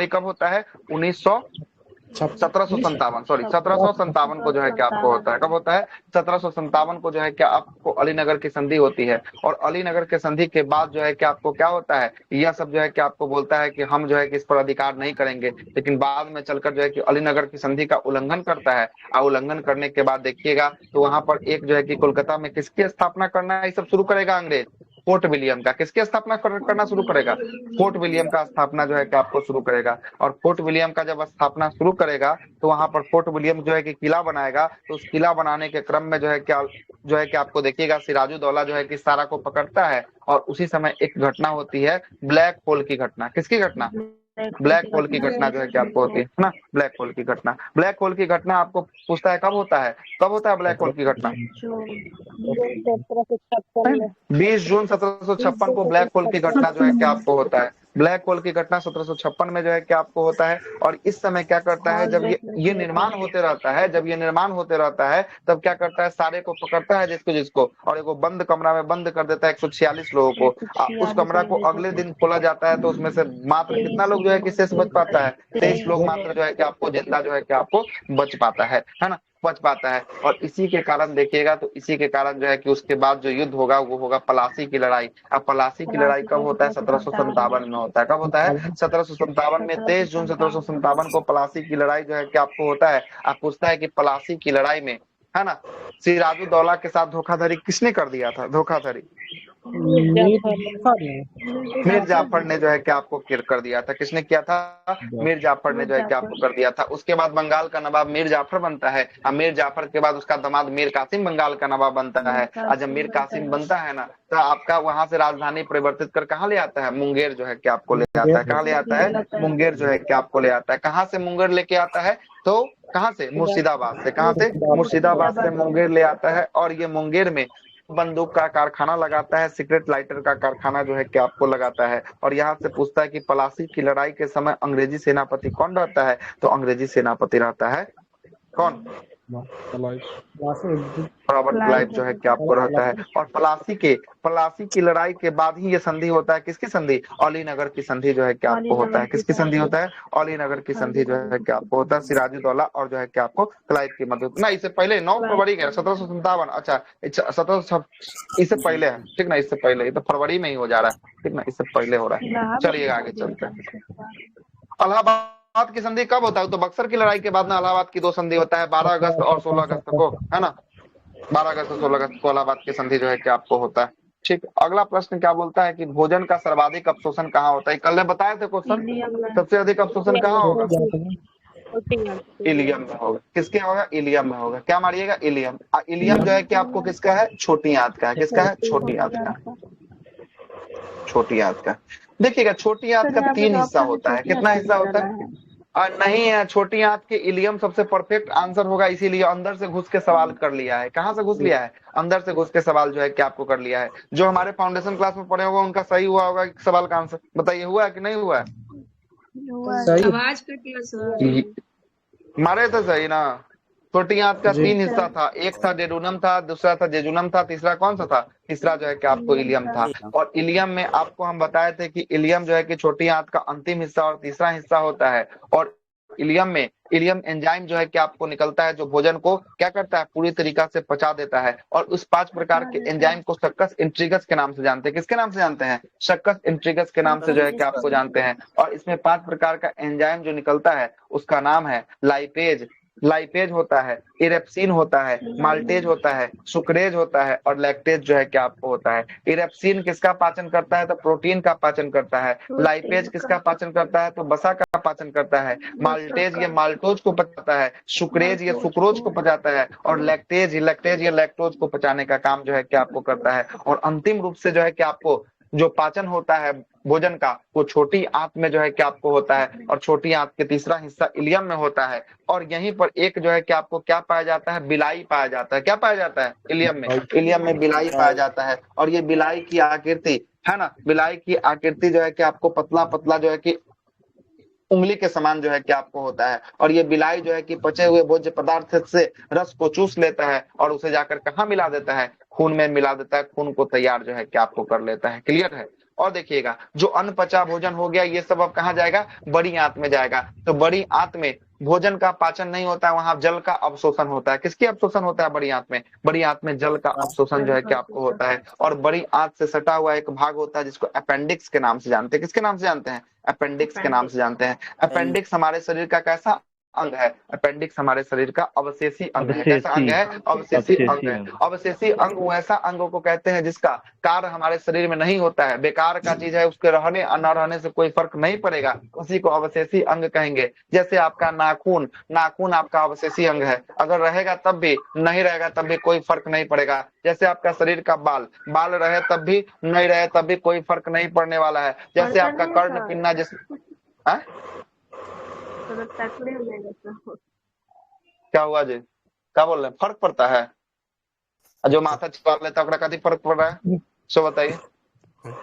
Speaker 1: कब होता है? 1757 को जो है कि आपको होता है। कब होता है? 1757 को जो है कि आपको अलीनगर की संधि होती है। और अलीनगर के संधि के बाद जो है कि आपको क्या होता है? यह सब जो है कि आपको बोलता है कि हम जो है कि इस पर अधिकार नहीं करेंगे, लेकिन बाद में चलकर जो है कि अलीनगर की संधि का उल्लंघन करता है। और उल्लंघन करने के बाद देखिएगा तो वहां पर एक जो है कि कोलकाता में किसकी स्थापना करना है? ये सब शुरू करेगा अंग्रेज। फोर्ट विलियम का। किसकी स्थापना करना शुरू करेगा? फोर्ट विलियम का स्थापना जो है कि आपको शुरू करेगा। और फोर्ट विलियम का जब स्थापना शुरू करेगा तो वहां पर फोर्ट विलियम जो है कि किला बनाएगा। तो उस किला बनाने के क्रम में जो है कि आपको देखिएगा सिराजुद्दौला जो है कि सारा को पकड़ता है। और उसी समय एक घटना होती है, ब्लैक होल की घटना। किसकी घटना? ब्लैक होल की घटना जो है कि आपको होती है ना, ब्लैक होल की घटना। ब्लैक होल की घटना आपको पूछता है कब होता है? कब होता है ब्लैक होल की घटना? 20 जून 1756 को ब्लैक होल की घटना जो है कि आपको होता है। ब्लैक होल की घटना 1756 में जो है कि आपको होता है। और इस समय क्या करता है, जब ये निर्माण होते रहता है, तब क्या करता है? सारे को पकड़ता है जिसको, और एक बंद कमरा में बंद कर देता है 146 लोगों को। उस कमरा को अगले दिन खोला जाता है तो उसमें से मात्र कितना लोग जो है कि शेष बच पाता है? 23 लोग मात्र जो है कि आपको जिंदा जो है कि आपको बच पाता है ना, बच पाता है। और इसी के कारण देखिएगा तो इसी के कारण जो है कि उसके बाद जो युद्ध होगा वो होगा प्लासी की लड़ाई। अब प्लासी की लड़ाई कब होता है? 1757 में होता है। कब होता है? 1757 में 23 जून 1757 को प्लासी की लड़ाई जो है कि आपको होता है। आप पूछता है कि प्लासी की लड़ाई में, है ना, सिराजुद्दौला के साथ धोखाधड़ी किसने कर दिया था? धोखाधड़ी मीर जाफर ने जो है कि आपको कर दिया था। किसने किया था? मीर जाफर ने जो है कि आपको कर दिया था। उसके बाद बंगाल का नवाब मीर जाफर बनता है। और मीर जाफर के बाद उसका दामाद मीर कासिम बंगाल का नवाब बनता है। और जब मीर कासिम बनता है ना तो आपका वहां से राजधानी परिवर्तित कर कहाँ ले आता है? मुंगेर जो है कि आपको ले आता है। कहाँ ले आता है? मुंगेर जो है कि आपको ले आता है। कहाँ से मुंगेर लेके आता है? तो कहाँ से? मुर्शिदाबाद से। कहाँ से? मुर्शिदाबाद से मुंगेर ले आता है और ये मुंगेर में बंदूक का कारखाना लगाता है, सिगरेट लाइटर का कारखाना जो है कि आपको लगाता है। और यहाँ से पूछता है कि प्लासी की लड़ाई के समय अंग्रेजी सेनापति कौन रहता है? तो अंग्रेजी सेनापति रहता है कौन? रॉबर्ट क्लाइव जो है कि आपको रहता है। और प्लासी की लड़ाई के बाद ही ये संधि होता है। किसकी संधि? अलीनगर की संधि जो है कि आपको होता है। किसकी संधि होता है? अलीनगर की संधि जो है कि आपको होता है सिराजुद्दौला और जो है कि आपको क्लाइव की मदद। ना, इससे पहले 9 फरवरी गया 1757। अच्छा 17, इससे पहले है, ठीक ना? इससे पहले, ये तो फरवरी में ही हो जा रहा है, ठीक ना? इससे पहले हो रहा है। चलिए आगे चलते हैं। इलाहाबाद की संधि कब होता है? तो बक्सर की लड़ाई के बाद ना इलाहाबाद की 2 संधि होता है, 12 अगस्त और 16 अगस्त को, है ना? 12 अगस्त और 16 अगस्त को इलाहाबाद की संधि जो है कि आपको होता है। ठीक, अगला प्रश्न क्या बोलता है कि भोजन का सर्वाधिक अवशोषण कहाँ होता है? कल ने बताए थे क्वेश्चन, सबसे अधिक अवशोषण कहाँ होगा? इलियम में होगा। किसके होगा? इलियम में होगा। क्या मारिएगा? इलियम। इलियम जो है कि आपको किसका है? छोटी आंत का है। किसका है? छोटी आंत का। छोटी आंत का। देखिएगा, छोटी आंत का 3 हिस्सा होता है। कितना हिस्सा होता है? नहीं है, छोटी आंत के इलियम सबसे परफेक्ट आंसर होगा, इसीलिए अंदर से घुस के सवाल कर लिया है। कहाँ से घुस लिया है? अंदर से घुस के सवाल जो है कि आपको कर लिया है। जो हमारे फाउंडेशन क्लास में पढ़े होगा उनका सही हुआ होगा सवाल का आंसर। बताइए, हुआ है कि नहीं हुआ है?
Speaker 5: आवाज कटिया सर।
Speaker 1: मारे थे सही ना? छोटी आंत का 3 हिस्सा था। एक था डेडुनम था, दूसरा था जेजुनम था, तीसरा कौन सा था? तीसरा जो है कि आपको इलियम था। और इलियम में आपको हम बताए थे कि इलियम जो है कि छोटी आंत का अंतिम हिस्सा और तीसरा हिस्सा होता है। और इलियम में इलियम एंजाइम जो है कि आपको निकलता है, जो भोजन को क्या करता है? पूरी तरीका से पचा देता है। और उस 5 प्रकार के एंजाइम को सक्कस इंट्रीगस के नाम से जानते हैं। किसके नाम से जानते हैं? सक्कस इंट्रीगस के नाम से जो है कि आपको जानते हैं। और इसमें 5 प्रकार का एंजाइम जो निकलता है उसका नाम है लाइपेज। लाइपेज होता है, इरेप्सिन होता है, माल्टेज होता है, सुक्रेज होता है और लैक्टेज जो है कि आपको होता है। इरेप्सिन किसका पाचन करता है? तो प्रोटीन का पाचन करता है। लाइपेज किसका पाचन करता है? तो वसा का पाचन करता है। माल्टेज ये माल्टोज को पचाता है। सुक्रेज ये सुक्रोज को पचाता है। और लैक्टेज ये लैक्टोज को पचाने का काम जो है कि आपको करता है। और अंतिम रूप से जो है कि आपको जो पाचन होता है भोजन का, वो छोटी आंत में जो है कि आपको होता है। और छोटी आंत के तीसरा हिस्सा इलियम में होता है। और यहीं पर एक जो है कि आपको क्या पाया जाता है? बिलाई पाया जाता है। क्या पाया जाता है? इलियम में। इलियम में बिलाई पाया जाता है। और ये बिलाई की आकृति है ना, बिलाई की आकृति जो है कि आपको पतला पतला जो है कि उंगली के समान जो है कि आपको होता है। और ये बिलाई जो है कि पचे हुए भोज्य पदार्थ से रस को चूस लेता है और उसे जाकर कहाँ मिला देता है? खून में मिला देता है। खून को तैयार जो है कि आपको कर लेता है। क्लियर है? और देखिएगा, जो अनपचा भोजन हो गया ये सब अब कहाँ जाएगा? बड़ी आंत में जाएगा। तो बड़ी आंत में भोजन का पाचन नहीं होता है, वहां जल का अवशोषण होता है। किसकी अवशोषण होता है बड़ी आंत में? बड़ी आंत में जल का अवशोषण जो है कि आपको होता है। और बड़ी आंत से सटा हुआ एक भाग होता है जिसको अपेंडिक्स के नाम से जानते हैं। किसके नाम से जानते हैं? अपेंडिक्स के नाम से जानते हैं। अपेंडिक्स हमारे शरीर का कैसा अंग है? अपेंडिक्स हमारे शरीर का अवशेषी अंग है। कैसा अंग है? अवशेषी अंग है। अवशेषी अंग वैसा अंग को कहते हैं जिसका कार्य हमारे शरीर में नहीं होता है, बेकार का चीज है, उसके रहने और न रहने से कोई फर्क नहीं पड़ेगा, उसी को अवशेषी अंग कहेंगे। जैसे आपका नाखून, नाखून आपका अवशेषी अंग है, अगर रहेगा तब भी, नहीं रहेगा तब भी कोई फर्क नहीं पड़ेगा। जैसे आपका शरीर का बाल, बाल रहे तब भी, नहीं रहे तब भी कोई फर्क नहीं पड़ने वाला है। जैसे आपका कर्ण पिन्ना, जिस क्या हुआ जी? क्या बोल रहे हैं? फर्क पड़ता है? जो माथा छिपा लेता है ओकरा कथी फर्क पड़ रहा है? सो बताइए।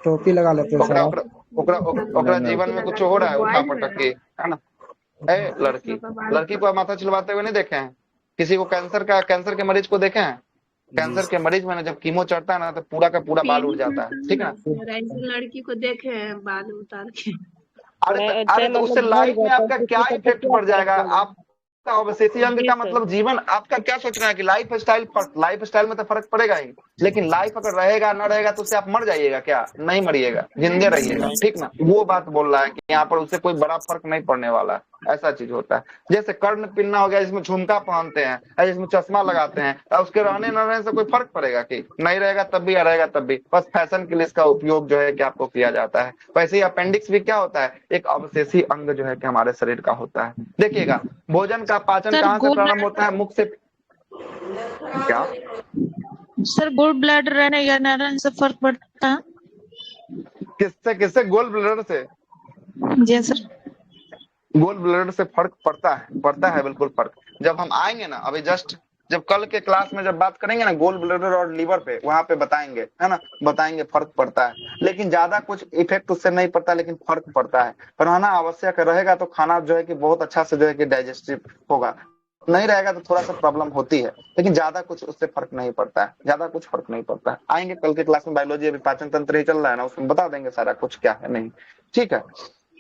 Speaker 2: टोपी लगा लेते हैं
Speaker 1: ओकरा ओकरा जीवन में कुछ हो रहा है उठा पटक के, है ना? ए लड़की को माथा छिलवाते हुए नहीं देखे हैं? किसी को कैंसर के मरीज को देखे हैं? कैंसर के मरीज में जब कीमो चढ़ता है ना तो पूरा का पूरा बाल उड़ जाता है, ठीक है ना?
Speaker 5: लड़की को देखे हैं बाल उतार के।
Speaker 1: अरे तो उससे लाइफ में आपका क्या इफेक्ट पड़ जाएगा? आपका अवशेषी अंग का मतलब जीवन, आपका क्या सोच रहे हैं कि लाइफ स्टाइल में तो फर्क पड़ेगा ही, लेकिन लाइफ अगर रहेगा ना रहेगा तो उससे आप मर जाइएगा क्या? नहीं मरिएगा, जिंदे रहिएगा, ठीक ना? वो बात बोल रहा है कि यहाँ पर उससे कोई बड़ा फर्क नहीं पड़ने वाला है। ऐसा चीज होता है। जैसे कर्ण पिन्ना हो गया, जिसमें झुमका पहनते हैं, जिसमें चश्मा लगाते हैं, उसके रहने न रहने से कोई फर्क पड़ेगा कि? नहीं रहेगा तब भी, रहेगा तब भी, बस फैशन के लिए इसका उपयोग जो है कि आपको किया जाता है। वैसे ही अपेंडिक्स भी क्या होता है? एक अवशेषी अंग जो है कि हमारे शरीर का होता है। देखिएगा, भोजन का पाचन कहाँ से प्रारंभ होता है? मुख से। क्या
Speaker 6: सर, गोल्ड ब्लैडर रहने या न रहने से फर्क पड़ता है?
Speaker 1: किससे? गोल्ड ब्लैडर से?
Speaker 6: जी सर।
Speaker 1: गोल ब्लैडर से फर्क पड़ता है बिल्कुल फर्क। जब हम आएंगे ना, अभी जस्ट जब कल के क्लास में जब बात करेंगे ना गोल ब्लैडर और लीवर पे, वहां पे बताएंगे, है ना, बताएंगे फर्क पड़ता है, लेकिन ज्यादा कुछ इफेक्ट उससे नहीं पड़ता, लेकिन फर्क पड़ता है। बनाना आवश्यक रहेगा तो खाना जो है कि बहुत अच्छा से जो है कि डाइजेस्टिव होगा, नहीं रहेगा तो थोड़ा सा प्रॉब्लम होती है, लेकिन ज्यादा कुछ उससे फर्क नहीं पड़ता है, ज्यादा कुछ फर्क नहीं पड़ता है। आएंगे कल के क्लास में, बायोलॉजी अभी पाचन तंत्र ही चल रहा है ना, उसमें बता देंगे सारा कुछ क्या है नहीं। ठीक है,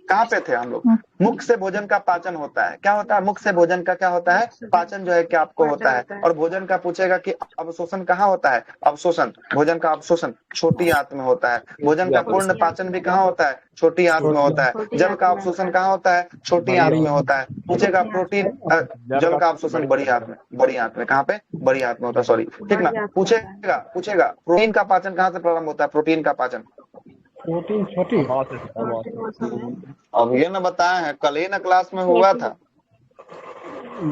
Speaker 1: कहाँ पे थे हम लोग? मुख से भोजन का पाचन होता है। क्या होता है? मुख से भोजन का क्या होता है? पाचन जो है कि आपको होता है। और भोजन का पूछेगा कि अवशोषण कहाँ होता है? अवशोषण, भोजन का अवशोषण छोटी आंत में होता है। भोजन का पूर्ण पाचन भी कहाँ होता है? छोटी आंत में होता है। जल का अवशोषण कहाँ होता है? छोटी आंत में होता है। पूछेगा प्रोटीन, जल का अवशोषण बड़ी आंत में, बड़ी आंत में। कहाँ पे? बड़ी आंत में होता है, सॉरी, ठीक ना। पूछेगा प्रोटीन का पाचन कहाँ से प्रारंभ होता है? प्रोटीन का पाचन,
Speaker 2: प्रोटीन छोटी
Speaker 1: अब ये ना बताए हैं, कल ही ना क्लास में हुआ था।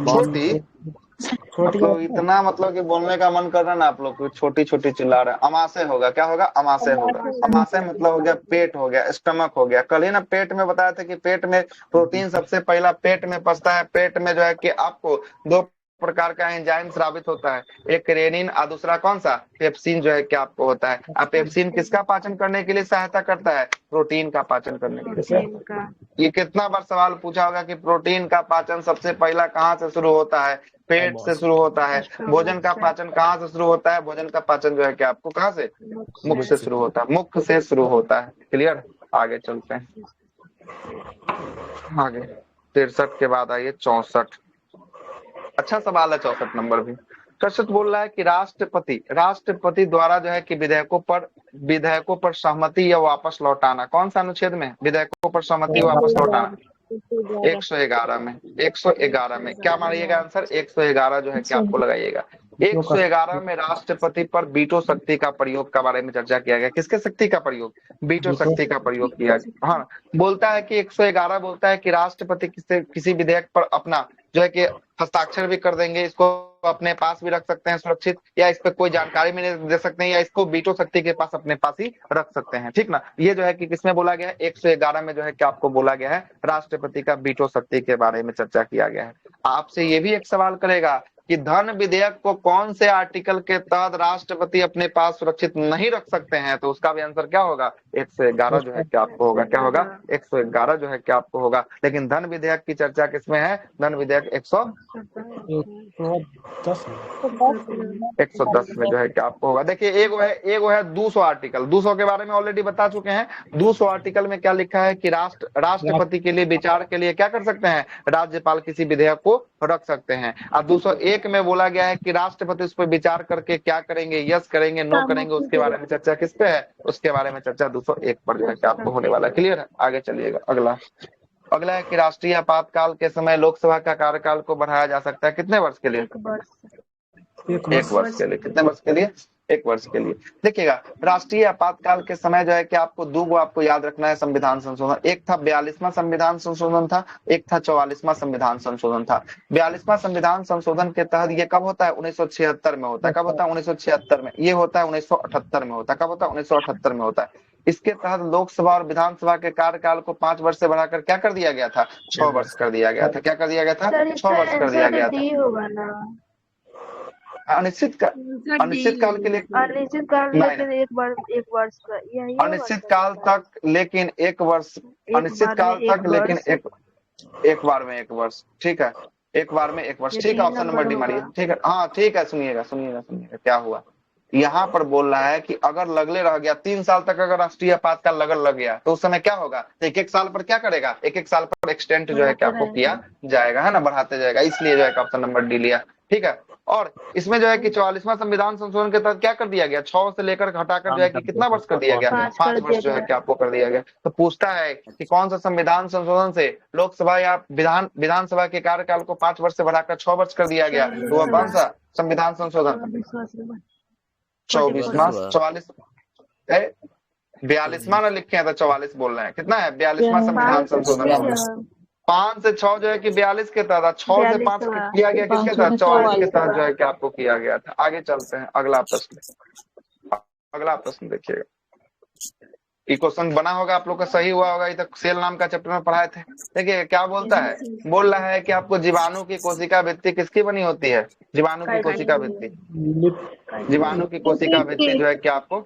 Speaker 1: छोटी,
Speaker 2: छोटी
Speaker 1: आप लोग इतना मतलब कि बोलने का मन कर रहा है ना, आप लोग को छोटी छोटी चिल्ला रहे हैं। अमाशय होगा, क्या होगा? अमाशय होगा। अमाशय मतलब हो गया पेट, हो गया स्टमक, हो गया। कल ही ना पेट में बताया था कि पेट में प्रोटीन सबसे पहला पेट में पचता है। पेट में जो है कि आपको दो प्रकार का एंजाइम स्रावित होता है, एक रेनिन और दूसरा कौन सा? पेप्सिन जो है कि आपको होता है। अब पेप्सिन किसका पाचन करने के लिए सहायता करता है? प्रोटीन का पाचन करने के लिए। ये कितना बार सवाल पूछा होगा कि प्रोटीन का पाचन सबसे पहला कहाँ से शुरू होता है? पेट से शुरू होता है। भोजन का पाचन कहाँ से शुरू होता है? भोजन का पाचन जो है कि आपको कहाँ से? मुख से शुरू होता है, मुख से शुरू होता है। क्लियर? आगे चलते हैं, आगे 63 के बाद आइए 64। अच्छा सवाल है 64 नंबर भी। कश्यप बोल रहा है कि राष्ट्रपति द्वारा जो है कि विधेयकों पर सहमति या वापस लौटाना। कौन सा अनुच्छेद में? विधेयकों पर सहमति वापस लौटाना 111 में। 111 में क्या मारिएगा आंसर? 111 जो है कि आपको लगाइएगा। 111 में राष्ट्रपति पर वीटो शक्ति का प्रयोग के बारे में चर्चा किया गया। किसके शक्ति का प्रयोग? वीटो शक्ति का प्रयोग किया गया। हाँ, बोलता है कि 111 बोलता है कि राष्ट्रपति किसी विधेयक पर अपना जो है कि हस्ताक्षर भी कर देंगे, इसको अपने पास भी रख सकते हैं सुरक्षित, या इस पर कोई जानकारी भी नहीं दे सकते हैं, या इसको वीटो शक्ति के पास अपने पास ही रख सकते हैं। ठीक ना, ये जो है कि किसमें बोला गया है? 111 में जो है कि आपको बोला गया है राष्ट्रपति का वीटो शक्ति के बारे में चर्चा किया गया है। आपसे ये भी एक सवाल करेगा कि धन विधेयक को कौन से आर्टिकल के तहत राष्ट्रपति अपने पास सुरक्षित नहीं रख सकते हैं? तो उसका भी आंसर क्या होगा? 111 जो है कि आपको होगा। क्या होगा? 111 जो है कि आपको होगा। लेकिन धन विधेयक की चर्चा किसमें है? धन विधेयक 110 में जो है कि आपको होगा। देखिए एगो है 200 आर्टिकल। 200 के बारे में ऑलरेडी बता चुके हैं। 200 आर्टिकल में क्या लिखा है कि राष्ट्रपति के लिए विचार के लिए क्या कर सकते हैं? राज्यपाल किसी विधेयक को रख सकते हैं। अब 201 में बोला गया है कि राष्ट्रपति उस पर विचार करके क्या करेंगे? यस करेंगे, नो करेंगे, उसके बारे में चर्चा किस पे है? उसके बारे में चर्चा 201 पर जो है कि आपको होने वाला है। क्लियर है? आगे चलिएगा। अगला है कि राष्ट्रीय आपातकाल के समय लोकसभा का कार्यकाल को बढ़ाया जा सकता है कितने वर्ष के लिए? 1 वर्ष के लिए। कितने वर्ष के लिए? 1 वर्ष के लिए। देखिएगा, राष्ट्रीय आपातकाल के समय जो है कि आपको दो आपको याद रखना है संविधान संशोधन। एक था 42वां संविधान संशोधन था, एक था 44वां संविधान संशोधन था। 42वां संविधान संशोधन के तहत ये कब होता है? 1976 में होता है। कब होता है? 1976 में। ये होता है 1978 में होता है। कब होता है? 1978 में होता है। इसके तहत लोकसभा और विधानसभा के कार्यकाल को 5 वर्ष से बढ़ाकर क्या कर दिया गया था? 6 वर्ष कर दिया गया था। क्या कर दिया गया था? 6 वर्ष कर दिया गया था। अनिश्चित काल के लिए,
Speaker 3: अनिश्चित काल लेकिन एक वर्ष का यही
Speaker 1: अनिश्चित काल तक लेकिन 1 वर्ष, अनिश्चित काल तक लेकिन एक बार में 1 वर्ष। ठीक है, एक बार में 1 वर्ष। ठीक है, ऑप्शन नंबर डी मारिए। ठीक है, हाँ ठीक है। सुनिएगा क्या हुआ यहाँ पर। बोल रहा है कि अगर लगले रह गया 3 साल तक, अगर राष्ट्रीय आपातकाल लग गया तो उस समय क्या होगा? एक साल पर क्या करेगा? एक साल पर एक्सटेंड जो है कि आपको किया जाएगा, है ना, बढ़ाते जाएगा। इसलिए जो है ऑप्शन नंबर डी लिया। ठीक है, और इसमें जो है कि 44वां संविधान संशोधन के तहत क्या कर दिया गया? 6 से लेकर घटाकर जो है कि कितना वर्ष कर दिया गया? 5 वर्ष जो है कि आपको कर दिया गया। तो पूछता है कि कौन सा संविधान संशोधन से लोकसभा या विधानसभा के कार्यकाल को 5 वर्ष से बढ़ाकर 6 वर्ष कर दिया गया? तो वह कौन सा संविधान संशोधन? 44वां 42वां ना लिखे हैं तो 44 बोल रहे हैं। कितना है? 42वां संविधान संशोधन। 5 से 6 जो है कि 42 के तहत, 6 से 5 किया गया किसके तहत? 44 के तहत जो है कि आपको किया गया था। आगे चलते हैं, अगला प्रश्न देखिएगा। ये क्वेश्चन बना होगा, आप लोग का सही हुआ होगा। ये तक सेल नाम का चैप्टर में पढ़ाए थे। देखिए क्या बोलता है, बोल रहा है कि आपको जीवाणु की कोशिका भित्ति किसकी बनी होती है? जीवाणु की कोशिका भित्ति, जीवाणु की कोशिका भित्ति जो है कि आपको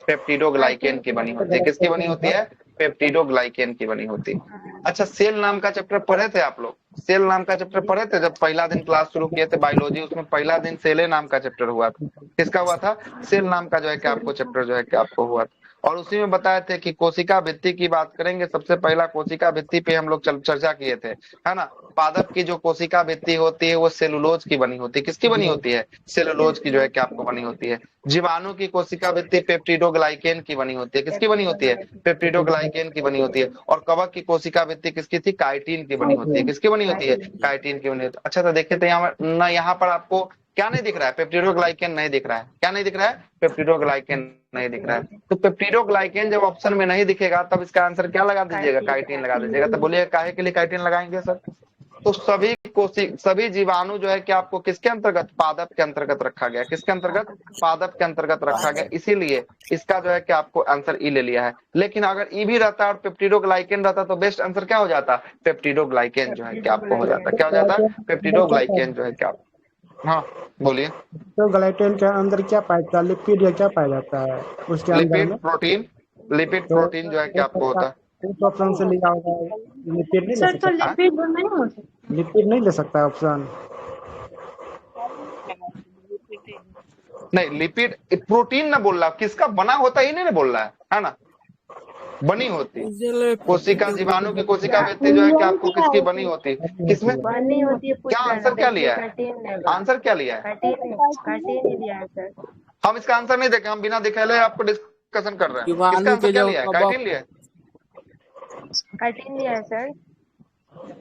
Speaker 1: पेप्टिडोग्लाइकेन की बनी होती है। किसकी बनी होती है? पेप्टिडोग्लाइकेन की बनी होती है। अच्छा, सेल नाम का चैप्टर पढ़े थे आप लोग? सेल नाम का चैप्टर पढ़े थे जब पहला दिन क्लास शुरू किए थे बायोलॉजी, उसमें पहला दिन सेले नाम का चैप्टर हुआ था। किसका हुआ था? सेल नाम का जो है कि आपको चैप्टर जो है कि आपको हुआ था। और उसी में बताए थे कि कोशिका भित्ति की बात करेंगे। सबसे पहला कोशिका भित्ति पे हम लोग चर्चा किए थे, है ना। पादप की जो कोशिका भित्ति होती है वो सेलुलोज की बनी होती है। किसकी बनी होती है? सेलुलोज की जो है कि आपको बनी होती है। जीवाणु की कोशिका भित्ति पेप्टिडोग्लाइकेन की बनी होती है। किसकी बनी होती है? पेप्टिडोग्लाइकेन की बनी होती है। और कवक की कोशिका भित्ति किसकी थी? काइटिन की बनी होती है। किसकी बनी होती है? काइटिन की बनी होती है। अच्छा, तो देखिए तो यहाँ पर आपको क्या नहीं दिख रहा है? पेप्टिडोग्लाइकेन नहीं दिख रहा है। क्या नहीं दिख रहा है? पेप्टिडोग्लाइकेन नहीं दिख रहा है। तो पेप्टिडोग्लाइकेन जब ऑप्शन में नहीं दिखेगा तब इसका आंसर क्या लगा दीजिएगा? काइटिन लगा दीजिएगा। तो बोलिए काहे के लिए काइटिन लगाएंगे सर? तो सभी जीवाणु जो है कि आपको किसके अंतर्गत? पादप के अंतर्गत रखा गया। किसके अंतर्गत? पादप के अंतर्गत रखा गया। इसीलिए इसका जो है कि आपको आंसर ई ले लिया है। लेकिन अगर ई भी रहता और पेप्टिडोग्लाइकेन रहता तो बेस्ट आंसर क्या हो जाता? पेप्टिडोग्लाइकेन जो है कि आपको हो जाता। क्या हो जाता? पेप्टिडोग्लाइकेन जो है कि आप। हाँ बोलिए।
Speaker 2: तो ग्लाइकेन के अंदर क्या पाया जाता है? लिपिड या क्या पाया जाता है उसके अंदर
Speaker 1: लिपिड
Speaker 2: में?
Speaker 1: प्रोटीन, लिपिड प्रोटीन जो है कि आपको होता है।
Speaker 2: इस ऑप्शन से लिया होगा, लिपिड नहीं ले
Speaker 6: सर तो
Speaker 2: सकता।
Speaker 6: लिपिड नहीं हो सकता।
Speaker 2: लिपिड नहीं ले सकता ऑप्शन।
Speaker 1: नहीं, लिपिड प्रोटीन ना बोल रहा, किसका बना होता ही नहीं बोल रहा है ना। बनी होती कोशिका, जीवाणु की कोशिका भित्ति जो है कि आपको किसकी बनी होती? किसमें
Speaker 3: बनी होती है?
Speaker 1: क्या आंसर क्या लिया है? आंसर क्या लिया है?
Speaker 3: काइटिन ही लिया है सर।
Speaker 1: हम इसका आंसर नहीं देखे, हम बिना दिखे आपको डिस्कशन कर रहे हैं। किसका आंसर क्या लिया है? काइटिन लिया है।
Speaker 3: काइटिन लिया है सर।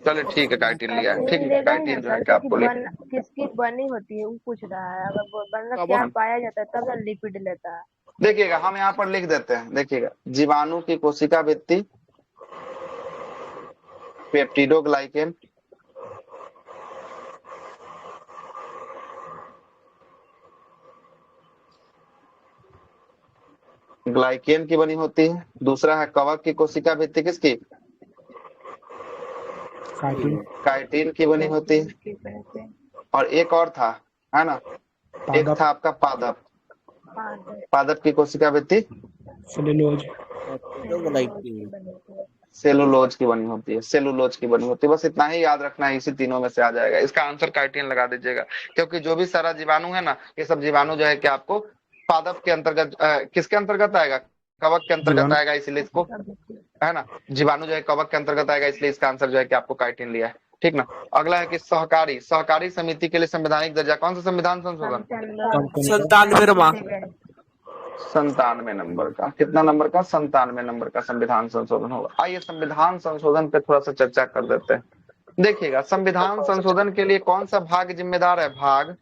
Speaker 1: चलिए ठीक है, काइटिन लिया है। ठीक है, काइटिन जो है कि आपको
Speaker 3: किसकी बनी होती है वो पूछ रहा है। अगर बनना क्या पाया जाता है तब ना लिपिड लेता है।
Speaker 1: देखिएगा, हम यहाँ पर लिख देते हैं। देखिएगा, जीवाणु की कोशिका भित्ति पेप्टिडोग्लाइकेन, ग्लाइकेन की बनी होती है। दूसरा है कवक की कोशिका भित्ति किसकी? काइटिन की बनी होती है। और एक और था, है ना, एक था आपका पादप। पादप की कोशिका भित्ति
Speaker 2: सेलुलोज
Speaker 1: की बनी होती है। सेलुलोज की बनी होती है। बस इतना ही याद रखना है, इसी तीनों में से आ जाएगा। इसका आंसर काइटिन लगा दीजिएगा, क्योंकि जो भी सारा जीवाणु है ना, ये सब जीवाणु जो है कि आपको पादप के अंतर्गत किसके अंतर्गत आएगा? कवक के अंतर्गत आएगा, इसलिए इसको, है ना, जीवाणु जो है कवक के अंतर्गत आएगा, इसलिए इसका आंसर जो है कि आपको काइटिन लिया है। ठीक ना। अगला है कि सहकारी समिति के लिए संवैधानिक दर्जा। कौन सा संविधान संशोधन? 97 नंबर का। कितना नंबर का? 97 नंबर का संविधान संशोधन होगा। आइए संविधान संशोधन पे थोड़ा सा चर्चा कर देते हैं। देखिएगा, संविधान संशोधन के लिए कौन सा भाग जिम्मेदार है? भाग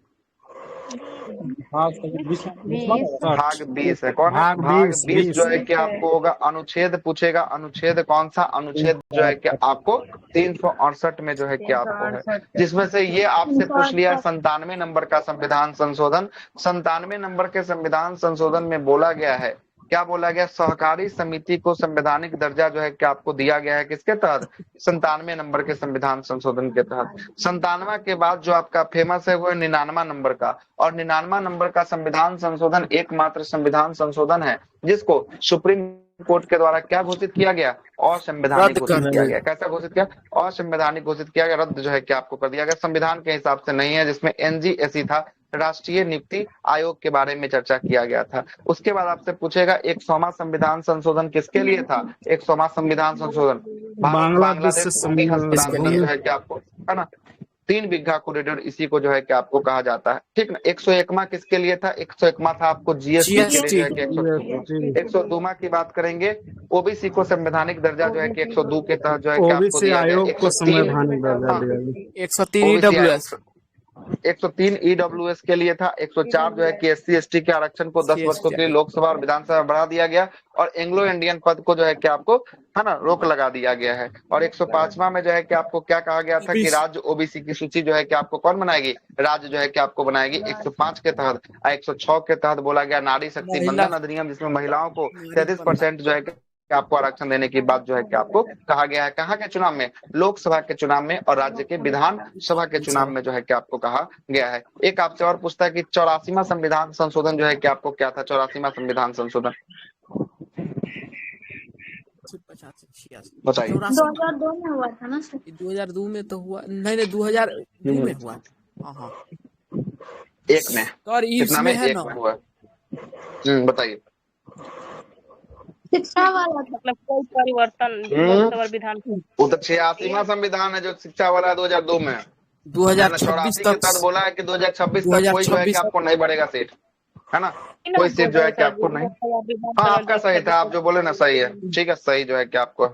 Speaker 1: 20 है। कौन है? भाग 20 जो है कि आपको होगा अनुच्छेद पूछेगा। अनुच्छेद कौन सा? अनुच्छेद जो है कि आपको 368 में जो है कि आपको है, जिसमें से ये आपसे पूछ लिया 97 नंबर का संविधान संशोधन। 97 नंबर के संविधान संशोधन में बोला गया है, क्या बोला गया? सहकारी समिति को संवैधानिक दर्जा जो है कि आपको दिया गया है। किसके तहत? 97 नंबर के संविधान संशोधन के तहत। 97 के बाद जो आपका फेमस है वो है 99 नंबर का। और 99 नंबर का संविधान संशोधन एकमात्र संविधान संशोधन है जिसको सुप्रीम कोर्ट के द्वारा क्या घोषित किया गया? असंवैधानिक घोषित किया गया। कैसा घोषित किया? असंवैधानिक घोषित किया गया। रद्द जो है कि आपको कर दिया गया। संविधान के हिसाब से नहीं है, जिसमें एनजीएसी था, राष्ट्रीय नियुक्ति आयोग के बारे में चर्चा किया गया था। उसके बाद आपसे पूछेगा 100वां संविधान संशोधन किसके लिए था? 100वां संविधान संशोधन बांग्लादेश जो है कि आपको, है ना, 3 बीघा कॉरिडोर, इसी को जो है कि आपको कहा जाता है। ठीक ना। 101वां किसके लिए था? 101वां था आपको जीएसटी के लिए। 102वां की बात करेंगे, ओबीसी को संवैधानिक दर्जा जो है कि 102 के तहत जो है कि आपको दिया गया। 103 103 ईडब्ल्यूएस के लिए था, 104 जो है कि एससी एसटी के आरक्षण को 10 वर्षों के लिए लोकसभा और विधानसभा में बढ़ा दिया गया, और एंग्लो इंडियन पद को जो है कि आपको है ना रोक लगा दिया गया है। और 105वां में जो है कि आपको क्या कहा गया था कि राज्य ओबीसी की सूची जो है कि आपको कौन बनाएगी, राज्य जो है कि आपको बनाएगी 105 के तहत। 106 के तहत बोला गया नारी शक्ति बंधन अधिनियम, जिसमें महिलाओं को 33% जो है कि आपको आरक्षण देने की बात जो है कि आपको कहा गया है। कहाँ के चुनाव में, लोकसभा के चुनाव में, और राज्य के विधानसभा के चुनाव में जो है कि आपको कहा गया है। एक आपसे और पूछता है कि 84वां संविधान संशोधन जो है कि आपको क्या था, 84वां संविधान संशोधन बताइए।
Speaker 7: 2002 में हुआ था ना सर?
Speaker 8: 2002 में तो हुआ नहीं, 2002 में हुआ। हाँ
Speaker 1: एक में
Speaker 8: और
Speaker 1: कितना में,
Speaker 8: है
Speaker 1: एक
Speaker 8: ना
Speaker 1: में हुआ। बताइए।
Speaker 7: शिक्षा वाला था।
Speaker 3: मतलब कोई परिवर्तन लोकसभा और विधान
Speaker 1: वो तो 86वां संविधान है जो शिक्षा वाला 2002 में।
Speaker 8: 2026
Speaker 1: के
Speaker 8: तक
Speaker 1: तहत बोला है कि 2026 तक कोई जो है कि आपको नहीं बढ़ेगा सीट, है ना, कोई सीट जो है कि आपको नहीं। हाँ आपका सही था, आप जो बोले ना सही है, ठीक है, सही जो है कि आपको।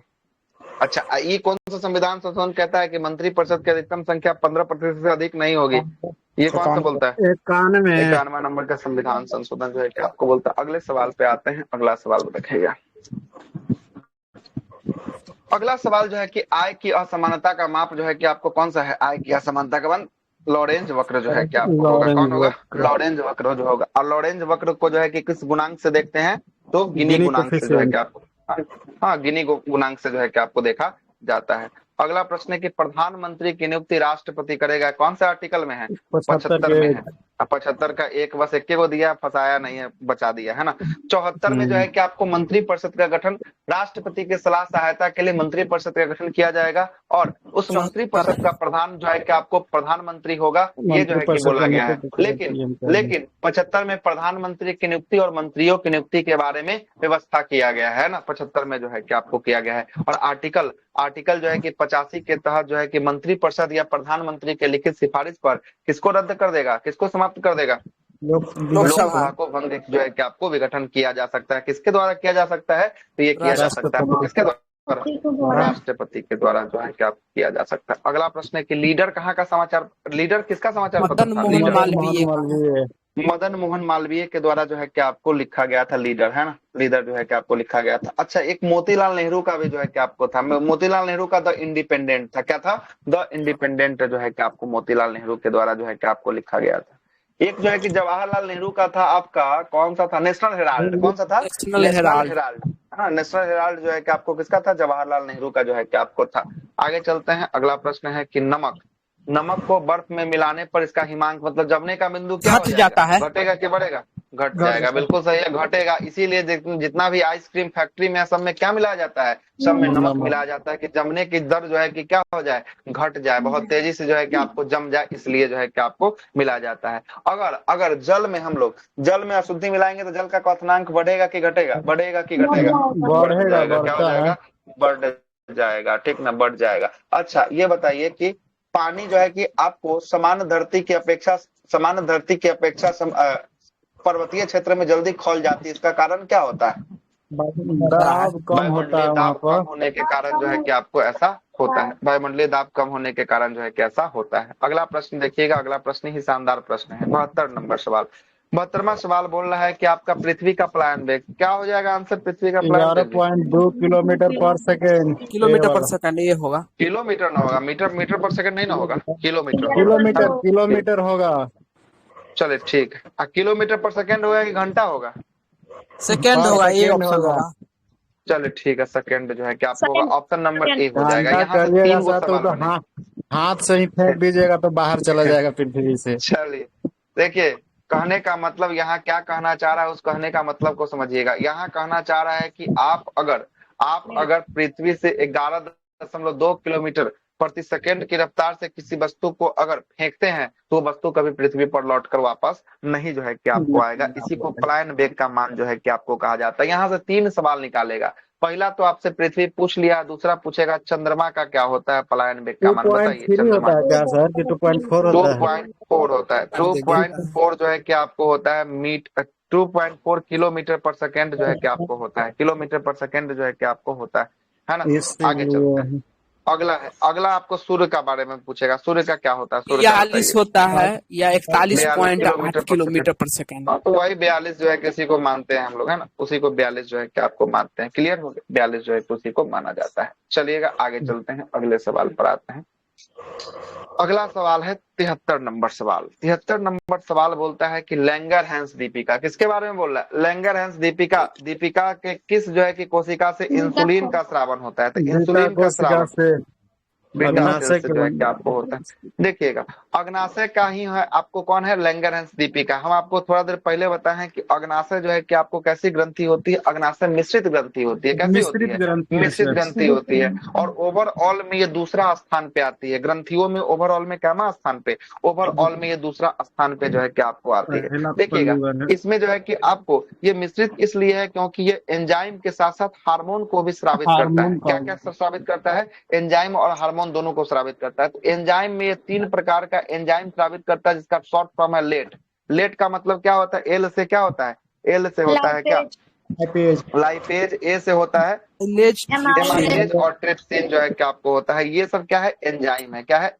Speaker 1: अच्छा, ये कौन सा संविधान संशोधन कहता है कि मंत्रिपरिषद की अधिकतम संख्या 15% से अधिक नहीं होगी? ये कौन सा बोलता है? 91 नंबर का संविधान संशोधन जो है कि आपको बोलता है। अगले सवाल पे आते हैं, अगला सवाल देखिएगा। अगला सवाल जो है कि आय की असमानता का माप जो है कि आपको कौन सा है? आय की असमानता का मान लॉरेंज वक्र जो है कि आपको होगा, कौन होगा? लॉरेंज वक्र जो होगा। और लॉरेंज वक्र को जो है कि किस गुणांक से देखते हैं? तो गिनी गुणांक से जो है कि आपको, हाँ गिनी गुणांक से जो है कि आपको देखा जाता है। अगला प्रश्न है कि प्रधानमंत्री की नियुक्ति राष्ट्रपति करेगा, कौन सा आर्टिकल में है? 75 में है। 75 का एक बस एक को दिया, फंसाया नहीं है, बचा दिया है ना। 74 में जो है कि आपको मंत्रिपरिषद का गठन, राष्ट्रपति के सलाह सहायता के लिए मंत्रिपरिषद का गठन किया जाएगा, और उस मंत्रिपरिषद का प्रधान जो है कि आपको प्रधानमंत्री होगा, ये जो है कि बोला गया है। लेकिन 75 में प्रधानमंत्री की नियुक्ति और मंत्रियों की नियुक्ति के बारे में व्यवस्था किया गया है ना, 75 में जो है कि आपको किया गया है। और आर्टिकल जो है कि 85 के तहत जो है कि मंत्रिपरिषद या प्रधानमंत्री के लिखित सिफारिश पर किसको रद्द कर देगा, किसको समाप्त कर देगा? लोकसभा को भंग जो है कि आपको विघटन किया जा सकता है। किसके द्वारा किया जा सकता है? तो ये किया जा सकता है किसके द्वारा? राष्ट्रपति के द्वारा जो है कि आप किया जा सकता है। अगला प्रश्न है कि लीडर कहाँ का समाचार, लीडर किसका समाचार पत्र था? मदन मोहन मालवीय के द्वारा जो है कि आपको लिखा गया था लीडर, है ना, लीडर जो है कि आपको लिखा गया था। अच्छा, एक मोतीलाल नेहरू का भी जो है कि आपको था, मोतीलाल नेहरू का द इंडिपेंडेंट था, क्या था? द इंडिपेंडेंट जो है कि आपको मोतीलाल नेहरू के द्वारा जो है कि आपको लिखा गया था। एक जो है कि जवाहरलाल नेहरू का था आपका, कौन सा था? National Herald. कौन सा था? National Herald. हाँ, नेशनल हेराल्ड जो है कि आपको किसका था? जवाहरलाल नेहरू का जो है कि आपको था। आगे चलते हैं, अगला प्रश्न है कि नमक को बर्फ में मिलाने पर इसका हिमांक मतलब जमने का बिंदु क्या हो जाता है? घटेगा कि बढ़ेगा? घट जाएगा, बिल्कुल सही है, घटेगा। इसीलिए जितना भी आइसक्रीम फैक्ट्री में सब में क्या मिलाया जाता है? सब में नमक मिलाया जाता है कि जमने की दर जो है कि क्या हो जाए? घट जाए, बहुत तेजी से जो है कि आपको जम जाए, इसलिए जो है कि आपको मिलाया जाता है। अगर जल में हम लोग जल में अशुद्धि मिलाएंगे तो जल का क्वथनांक बढ़ेगा कि घटेगा? बढ़ेगा कि घटेगा? बढ़ जाएगा। क्या हो जाएगा? बढ़ जाएगा, ठीक ना, बढ़ जाएगा। अच्छा, ये बताइए कि पानी जो है कि आपको समान धरती की अपेक्षा पर्वतीय क्षेत्र में जल्दी खौल जाती है, इसका कारण क्या होता है?
Speaker 2: दाब कम होता है, वहाँ पर
Speaker 1: कम होने के कारण जो है कि आपको ऐसा होता है। वायुमंडलीय दाब कम होने के कारण जो है कि ऐसा होता है। अगला प्रश्न देखिएगा, अगला प्रश्न ही शानदार प्रश्न है। 72 नंबर सवाल, 72वां सवाल बोल रहा है कि आपका पृथ्वी का पलायन वेग क्या हो जाएगा? आंसर पृथ्वी का पलायन वेग
Speaker 2: 11.2 किलोमीटर पर सेकेंड।
Speaker 8: ये होगा।
Speaker 1: किलोमीटर ना होगा, मीटर पर सेकंड नहीं ना होगा,
Speaker 2: किलोमीटर होगा।
Speaker 1: चले ठीक है, किलोमीटर पर सेकंड होगा कि घंटा होगा?
Speaker 8: सेकंड होगा, ये ऑप्शन होगा।
Speaker 1: चलो ठीक है, सेकंड जो है कि आपको होगा, ऑप्शन नंबर ए हो जाएगा। यहाँ से
Speaker 2: करिएगा
Speaker 1: 3
Speaker 2: तो हाथ से ही फेंक दीजिएगा तो बाहर चला जाएगा पृथ्वी से।
Speaker 1: चलिए देखिए, कहने का मतलब यहाँ क्या कहना चाह रहा है, उस कहने का मतलब को समझिएगा। यहाँ कहना चाह रहा है कि आप अगर पृथ्वी से 11.2 किलोमीटर प्रति सेकंड की रफ्तार से किसी वस्तु को अगर फेंकते हैं तो वो वस्तु कभी पृथ्वी पर लौटकर वापस नहीं जो है कि आपको आएगा। इसी को पलायन वेग का मान जो है कि आपको कहा जाता है। यहाँ से 3 सवाल निकालेगा। पहला तो आपसे पृथ्वी पूछ लिया, दूसरा पूछेगा चंद्रमा का क्या होता है पलायन वेग का मान, बताइए। चंद्रमा 2.4 होता है। 2.4 जो है कि आपको होता है 2.4 किलोमीटर पर सेकंड जो है कि आपको होता है, किलोमीटर पर सेकंड जो है कि आपको होता है ना। आगे चलते हैं, अगला आपको सूर्य का बारे में पूछेगा। सूर्य का क्या होता है? सूर्य का
Speaker 8: 42 होता है या 41.8
Speaker 1: किलोमीटर
Speaker 8: किलोमीटर पर सेकेंड।
Speaker 1: हाँ, तो वही 42 जो है किसी को मानते हैं हम लोग, है ना, उसी को 42 जो है कि आपको मानते हैं। क्लियर हो गया? 42 जो है तो उसी को माना जाता है। चलिएगा आगे चलते हैं, अगले सवाल पर आते हैं। अगला सवाल है 73 नंबर सवाल। 73 नंबर सवाल बोलता है कि लैंगरहैंस दीपिका, किसके बारे में बोल रहा है? लैंगरहैंस दीपिका। दीपिका के किस जो है कि कोशिका से इंसुलिन का स्रावन होता है? तो इंसुलिन का स्रावन बीटा सेल से जो है कि आपको होता है। देखिएगा, अग्नाशय का ही है आपको कौन है? लैंगरहैंस दीपिका। हम आपको थोड़ा देर पहले बताए हैं कि अग्नाशय जो है कि आपको कैसी ग्रंथि होती है? अग्नाशय मिश्रित ग्रंथि होती है। कैसी होती है? मिश्रित ग्रंथि होती है। और ओवरऑल में ये दूसरा स्थान पे आती है। ग्रंथियों में ओवरऑल में क्या स्थान पे? ओवरऑल में ये दूसरा स्थान पे जो है कि आपको आती है। देखिएगा, इसमें जो है कि आपको ये मिश्रित इसलिए है क्योंकि ये एंजाइम के साथ साथ हार्मोन को भी स्रावित करता है। क्या क्या स्रावित करता है? एंजाइम और हार्मोन दोनों को स्रावित करता है। तो एंजाइम में ये 3 प्रकार का एंजाइम स्रावित करता है, जिसका शॉर्ट फॉर्म है लेट। लेट का मतलब क्या होता है? एल से क्या होता है? एल से होता है क्या? लाइपेज। ए से होता है एमाइलेज और ट्रिप्सिन जो है कि आपको होता है। ये सब क्या है? एंजाइम है। क्या है?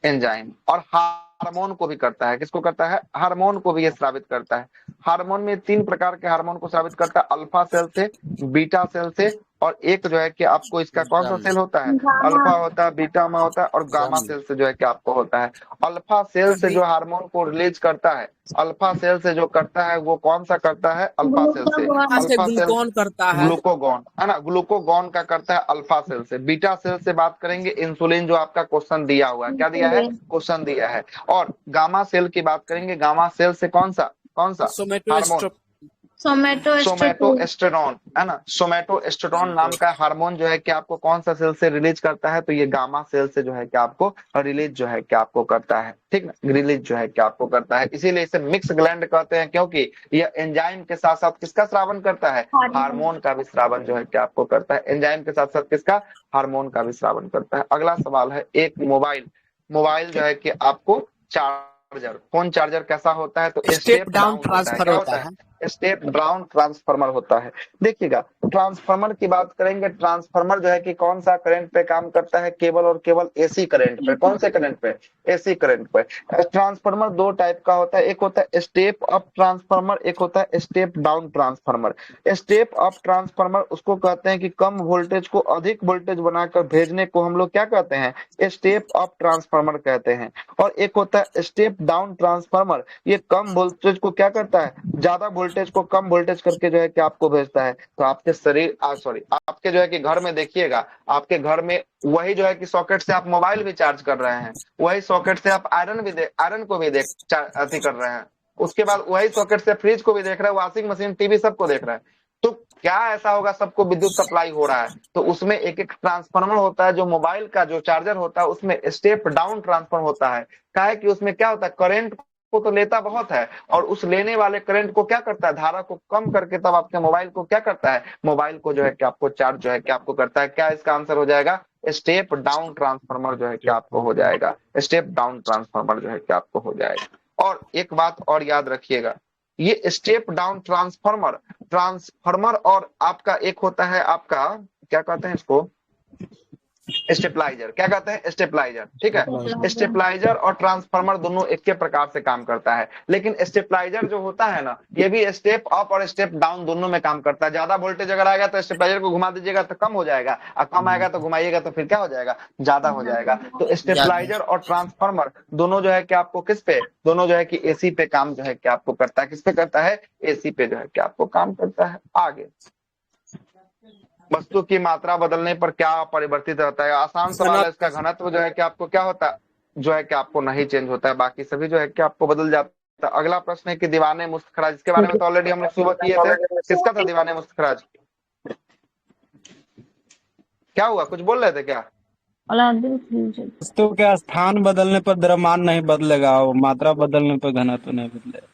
Speaker 1: एंजाइम। और हार्मोन को भी करता है। किसको करता है? हार्मोन को भी ये स्रावित करता है। हार्मोन में 3 प्रकार के हार्मोन को स्रावित करता है, अल्फा सेल से, बीटा सेल से, और एक जो है कि आपको इसका कौन सा सेल होता है? अल्फा होता है, बीटा में होता है, और गामा सेल से जो है कि आपको होता है। अल्फा सेल से जो हार्मोन को रिलीज करता है, अल्फा सेल से जो करता है वो कौन सा करता है? अल्फा सेल से। अल्फा सेल
Speaker 8: ग्लूकोन करता है,
Speaker 1: ग्लूकोगॉन, है ना, ग्लूकोगॉन का करता है अल्फा सेल से। बीटा सेल से बात करेंगे इंसुलिन, जो आपका क्वेश्चन दिया हुआ है। क्या दिया है? क्वेश्चन दिया है। और गामा सेल की बात करेंगे, गामा सेल से कौन सा हार्मोन? सोमेटोस्टेरोन, है ना, सोमेटोस्टेरोन नाम का हार्मोन जो है कि आपको कौन सा सेल से रिलीज करता है? तो ये गामा सेल से जो है कि आपको रिलीज जो है कि आपको करता है। ठीक ना, रिलीज जो है कि आपको करता है। इसीलिए इसे मिक्स ग्लैंड कहते हैं, क्योंकि यह एंजाइम के साथ साथ किसका स्रावन करता है? हार्मोन का भी स्रावन जो है कि आपको करता है। एंजाइम के साथ साथ किसका? हार्मोन का भी स्रावन करता है। अगला सवाल है एक मोबाइल जो है कि आपको चार्जर, फोन चार्जर कैसा होता है? तो
Speaker 8: स्टेप डाउन ट्रांसफर होता है।
Speaker 1: स्टेप डाउन ट्रांसफार्मर होता है। देखिएगा, ट्रांसफार्मर की बात करेंगे। ट्रांसफार्मर जो है कि कौन सा करंट पे काम करता है? केवल और केवल एसी करंट पे। कौन से करंट पे? एसी करंट पे। ट्रांसफार्मर 2 टाइप का होता है, एक होता है स्टेप अप ट्रांसफार्मर, एक होता है step down transformer. Step up transformer उसको कहते हैं कि कम वोल्टेज को अधिक वोल्टेज बनाकर भेजने को हम लोग क्या कहते हैं? स्टेप अप ट्रांसफार्मर कहते हैं। और एक होता है स्टेप डाउन ट्रांसफार्मर, ये कम वोल्टेज को क्या करता है? ज्यादा वोल्टेज को कम वोल्टेज करके जो है कि आपको भेजता है। तो आपके आपके जो है कि घर में देखिएगा, आपके घर में वही जो है कि सॉकेट से आप मोबाइल भी चार्ज कर रहे हैं, वही सॉकेट से आप आयरन को भी अति कर रहे हैं, उसके बाद वही सॉकेट से फ्रिज को भी देख रहे हैं, वॉशिंग मशीन, टीवी सबको देख रहे हैं। तो क्या ऐसा होगा? सबको विद्युत सप्लाई हो रहा है, तो उसमें एक एक ट्रांसफार्मर होता है। जो मोबाइल का जो चार्जर होता है उसमें स्टेप डाउन ट्रांसफार्मर होता है। क्या है कि उसमें क्या होता है? करंट को तो लेता बहुत है, और उस लेने वाले करंट को क्या करता है? धारा को कम करके तब आपके मोबाइल को क्या करता है? मोबाइल को जो है कि आपको चार्ज जो है कि आपको करता है। क्या इसका आंसर हो जाएगा? स्टेप डाउन ट्रांसफार्मर जो है कि आपको हो जाएगा। स्टेप डाउन ट्रांसफार्मर जो है कि आपको हो जाएगा। और एक बात और याद रखिएगा, ये स्टेप डाउन ट्रांसफार्मर और आपका एक होता है आपका क्या कहते हैं इसको? स्टेपलाइजर। क्या कहते हैं? स्टेपलाइजर। ठीक है, स्टेपलाइजर और ट्रांसफार्मर दोनों एक के प्रकार से काम करता है। लेकिन स्टेपलाइजर जो होता है ना, ये भी स्टेप अप और स्टेप डाउन दोनों में काम करता है। ज्यादा वोल्टेज अगर आएगा तो स्टेपलाइजर को घुमा दीजिएगा तो कम हो जाएगा, और कम आएगा तो घुमाइएगा तो फिर क्या हो जाएगा? ज्यादा हो जाएगा। तो स्टेपलाइजर और ट्रांसफार्मर दोनों जो है कि आपको किस पे? दोनों जो है कि एसी पे काम जो है कि आपको करता है। किस पे करता है? एसी पे जो है कि आपको काम करता है। आगे, वस्तु की मात्रा बदलने पर क्या परिवर्तित रहता है? आसान सवाल है। इसका घनत्व जो है कि आपको क्या होता है? जो है कि आपको नहीं चेंज होता है, बाकी सभी जो है कि आपको बदल जाता है। अगला प्रश्न है कि दीवाने मुस्तखराज, इसके बारे में तो ऑलरेडी हम लोग सुबह किए थे। किसका था दीवाने मुस्तखराज? क्या हुआ? कुछ बोल रहे थे क्या?
Speaker 4: वस्तु के स्थान बदलने पर द्रव्यमान नहीं बदलेगा, और मात्रा बदलने पर घनत्व नहीं बदलेगा।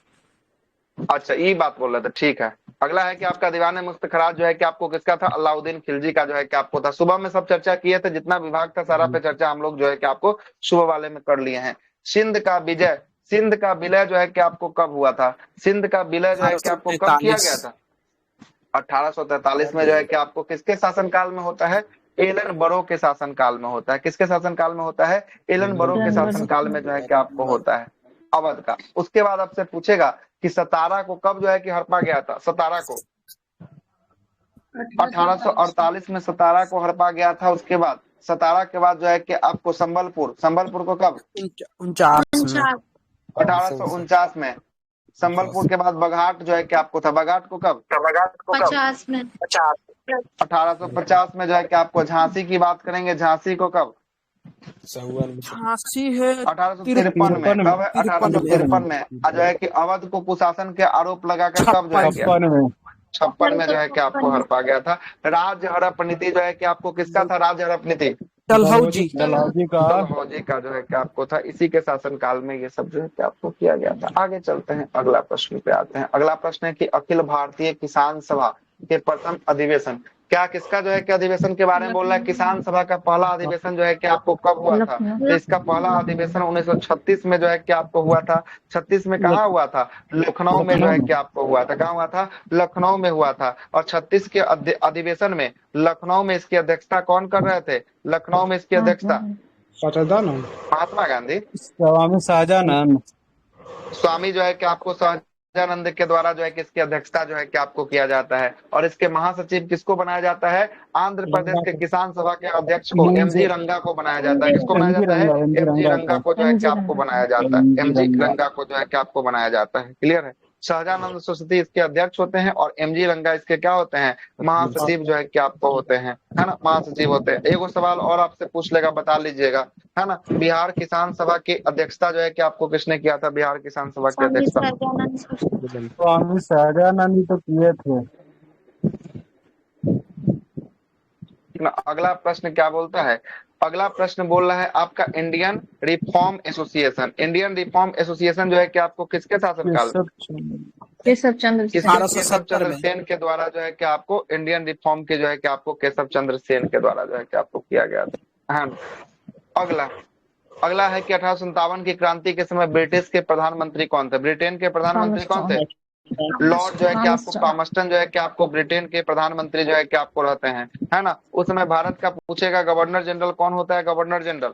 Speaker 1: अच्छा, ये बात बोल रहे थे। ठीक है, अगला है कि आपका दीवाने मुस्तखराज जो है कि आपको किसका था? अलाउद्दीन खिलजी का जो है कि आपको था। सुबह में सब चर्चा किए थे, जितना विभाग था सारा पे चर्चा हम लोग जो है कि आपको सुबह वाले में कर लिए हैं। सिंध का विलय जो है कि आपको कब हुआ था? सिंध का विलय जो है कि आपको कब किया गया था? 1843 में जो है कि आपको किसके शासनकाल में होता है? एलन बरो के शासनकाल में होता है। किसके शासनकाल में होता है? एलन बरो के शासनकाल में जो है कि आपको होता है अवध का। उसके बाद आपसे पूछेगा कि सतारा को कब जो है कि हड़पा गया था? सतारा को 1848 में सतारा को हड़पा गया था। उसके बाद सतारा के बाद जो है कि आपको संबलपुर को कब? 1849 में। संबलपुर के बाद बघाट जो है कि आपको था। बघाट को कब?
Speaker 7: 50 में।
Speaker 1: 1850 में जो है कि आपको झांसी की बात करेंगे। झांसी को कब?
Speaker 8: झांसी है
Speaker 1: 1853 में। कब है? 1853 में। जो है कि अवध को कुशासन के आरोप लगाकर कब जो है कि 56 में जो है कि आपको हड़पा गया था। राज्य हड़प नीति जो है कि आपको किसका था? राज्य हड़प नीति
Speaker 4: डलहौजी
Speaker 1: का जो है कि आपको था। इसी के शासनकाल में ये सब जो है कि आपको किया गया था। आगे चलते हैं, अगला प्रश्न पे आते हैं। अगला प्रश्न है कि अखिल भारतीय किसान सभा के प्रथम अधिवेशन क्या किसका जो है कि अधिवेशन के बारे में बोल रहा है? किसान सभा का पहला अधिवेशन जो है कि आपको कब हुआ था? तो इसका पहला अधिवेशन 1936 में जो है कि आपको हुआ था। 36 में कहाँ हुआ था? लखनऊ में जो है कि आपको हुआ था। कहाँ हुआ था? लखनऊ में हुआ था। और 36 के अधिवेशन में लखनऊ में इसकी अध्यक्षता कौन कर रहे थे? लखनऊ में इसकी अध्यक्षता महात्मा गांधी, स्वामी जो है कि आपको सहजानंद के द्वारा जो है कि इसकी अध्यक्षता जो है कि आपको किया जाता है। और इसके महासचिव किसको बनाया जाता है? आंध्र प्रदेश के किसान सभा के अध्यक्ष को एमजी रंगा को बनाया जाता है। किसको बनाया जाता है? एमजी रंगा को जो है कि आपको बनाया जाता है। एमजी रंगा को जो है कि आपको बनाया जाता है। क्लियर है? सहजानंद सरस्वती इसके अध्यक्ष होते हैं और एमजी रंगा इसके क्या होते हैं? महासचिव जो है कि आपको होते हैं, है ना, महासचिव होते हैं। एक सवाल और आपसे पूछ लेगा, बता लीजिएगा, है ना। बिहार किसान सभा की अध्यक्षता जो है कि आपको किसने किया था? बिहार किसान सभा की अध्यक्षता
Speaker 4: स्वामी सहजानंद तो किए थे।
Speaker 1: अगला प्रश्न क्या बोलता है? अगला प्रश्न बोल रहा है आपका Indian reform association. Indian reform association जो है कि आपको किसके शासनकाल?
Speaker 3: केशव चंद्र
Speaker 1: सेन के द्वारा जो है कि आपको इंडियन रिफॉर्म के जो है कि आपको केशव चंद्र सेन के द्वारा जो है कि आपको किया गया था। हाँ, अगला है कि 1857 की क्रांति के समय ब्रिटिश के प्रधानमंत्री कौन थे? ब्रिटेन के प्रधानमंत्री कौन थे? लॉर्ड जो है कि आपको पामस्टन जो है कि आपको ब्रिटेन के प्रधानमंत्री जो है कि आपको रहते हैं, है ना। उस समय भारत का पूछेगा गवर्नर जनरल कौन होता है? गवर्नर जनरल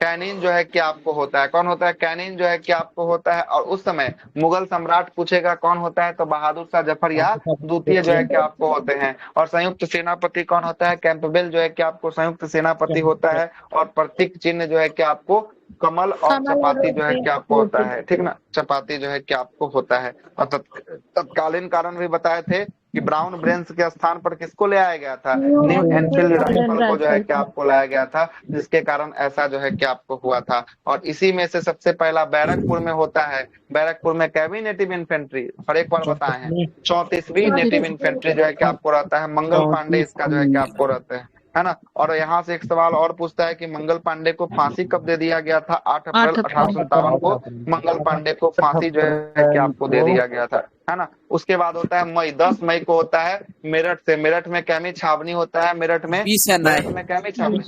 Speaker 1: कैनिन जो है कि आपको होता है। कौन होता है? कैनिन जो है कि आपको होता है। और उस समय मुगल सम्राट पूछेगा कौन होता है? तो बहादुर शाह जफर या द्वितीय जो है कि आपको होते हैं। और संयुक्त सेनापति कौन होता है? कैंपबेल जो है कि आपको संयुक्त सेनापति होता है। और प्रतीक चिन्ह जो है कि आपको कमल और चपाती जो है कि आपको होता है, ठीक ना, चपाती जो है कि आपको होता है। और तत्कालीन कारण भी बताए थे कि ब्राउन ब्रेन्स के स्थान पर किसको ले आया गया था? न्यू एनफील्ड राइफल को जो है कि आपको लाया गया था, जिसके कारण ऐसा जो है कि आपको हुआ था। और इसी में से सबसे पहला बैरकपुर में होता है। बैरकपुर में कैवी नेटिव इन्फेंट्री, और एक बार बताए हैं 34वीं नेटिव इन्फेंट्री जो है कि आपको रहता है। मंगल पांडे इसका जो है कि आपको रहते हैं, है ना। और यहाँ से एक सवाल और पूछता है कि मंगल पांडे को फांसी कब दे दिया गया था? 8 अप्रैल 1857 को मंगल पांडे को फांसी जो है कि आपको दे दिया गया था, है ना। उसके बाद होता है मई, 10 मई को होता है मेरठ से। मेरठ में कैमी छावनी होता है। मेरठ में कैमी छावनी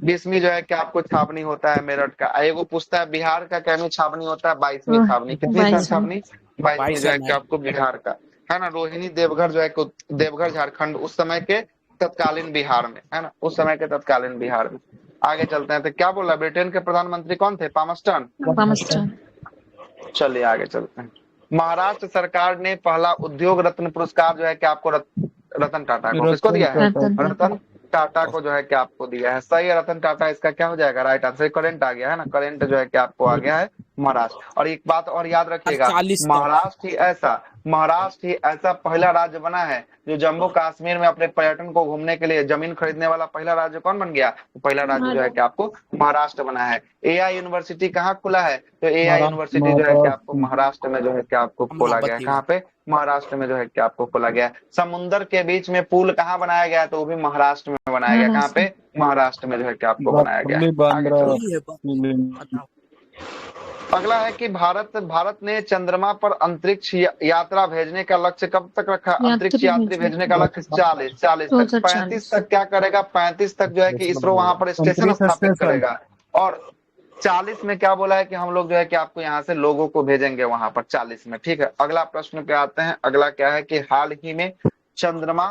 Speaker 1: 20वीं जो है कि आपको छावनी होता है मेरठ का। एगो पूछता है बिहार का कैमी छावनी होता है 22वीं छावनी। कितनी छावनी? 22वीं जो है कि आपको बिहार का, है ना। रोहिणी देवघर जो है देवघर झारखंड उस समय के तत्कालीन बिहार में, है ना, उस समय के तत्कालीन बिहार में। आगे चलते हैं। तो क्या बोला? ब्रिटेन के प्रधानमंत्री कौन थे? पामस्टन। चलिए आगे चलते हैं। महाराष्ट्र सरकार ने पहला उद्योग रत्न पुरस्कार जो है कि आपको रतन टाटा को किसको दिया है? रतन टाटा को जो है कि आपको दिया है। सही है, रतन टाटा इसका क्या हो जाएगा? Right answer. करंट आ गया है ना, करंट जो है कि आपको आ गया है महाराष्ट्र। और एक बात और याद रखिएगा, महाराष्ट्र ही ऐसा पहला राज्य बना है जो जम्मू कश्मीर में अपने पर्यटन को घूमने के लिए जमीन खरीदने वाला पहला राज्य कौन बन गया? पहला राज्य जो है कि आपको महाराष्ट्र बना है। एआई यूनिवर्सिटी कहाँ खुला है? तो एआई यूनिवर्सिटी जो है कि आपको महाराष्ट्र में जो है कि आपको खोला गया है। कहाँ पे? महाराष्ट्र में जो है कि आपको खोला गया है। समुद्र के बीच में पुल कहाँ बनाया गया है? तो वो भी महाराष्ट्र में बनाया गया। कहाँ पे? महाराष्ट्र में जो है कि आपको बनाया गया है। अगला है कि भारत ने चंद्रमा पर अंतरिक्ष यात्रा भेजने का लक्ष्य कब तक रखा? अंतरिक्ष यात्री भेजने का लक्ष्य 40 तक। 35 तक क्या करेगा? 35 तक जो है कि इसरो वहां पर स्टेशन स्थापित करेगा। और 40 में क्या बोला है कि हम लोग जो है कि आपको यहाँ से लोगों को भेजेंगे वहां पर 40 में। ठीक है, अगला प्रश्न पे आते हैं। अगला क्या है कि हाल ही में चंद्रमा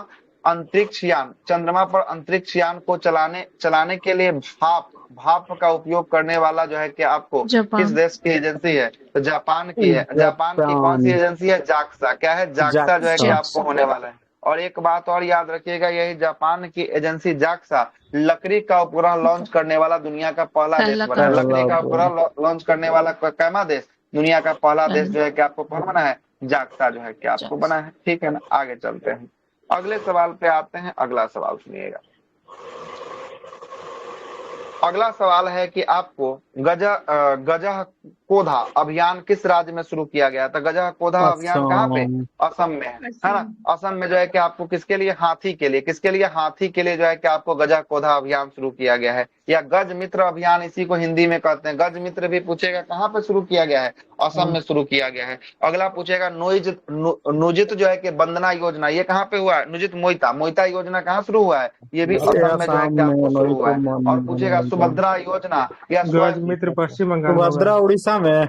Speaker 1: पर अंतरिक्ष यान को चलाने के लिए भाप का उपयोग करने वाला जो है कि आपको किस देश की एजेंसी है? तो जापान की है। जापान की कौन सी एजेंसी है? जाक्सा। क्या है? जाक्सा जो है कि आपको होने वाला है। और एक बात और याद रखिएगा, यही जापान की एजेंसी जाक्सा लकड़ी का उपग्रह लॉन्च करने वाला दुनिया का पहला देश बना है। लकड़ी का उपग्रह लॉन्च करने वाला कैमा देश? दुनिया का पहला देश जो है कि आपको कौन बना है? जाक्सा जो है कि आपको बना है। ठीक है ना, आगे चलते हैं, अगले सवाल पे आते हैं। अगला सवाल सुनिएगा। अगला सवाल है कि आपको गजह कोधा अभियान किस राज्य में शुरू किया गया था? गजह कोधा अभियान कहाँ पे? असम में है ना। असम में जो है कि आपको किसके लिए? हाथी के लिए। किसके लिए? हाथी के लिए जो है कि आपको गजह कोधा अभियान शुरू किया गया है, या गज मित्र अभियान इसी को हिंदी में कहते हैं। गज मित्र भी पूछेगा, कहाँ पे शुरू किया गया है? असम में शुरू किया गया है। अगला पूछेगा नुजित जो है कि वंदना योजना, ये कहाँ पे हुआ है? नुजित मोइता योजना कहाँ शुरू हुआ है? ये भी असम में जो है कि आपको शुरू हुआ है। और पूछेगा सुभद्रा योजना या
Speaker 2: गज मित्र पश्चिम बंगाल,
Speaker 4: सुभद्रा उड़ीसा में,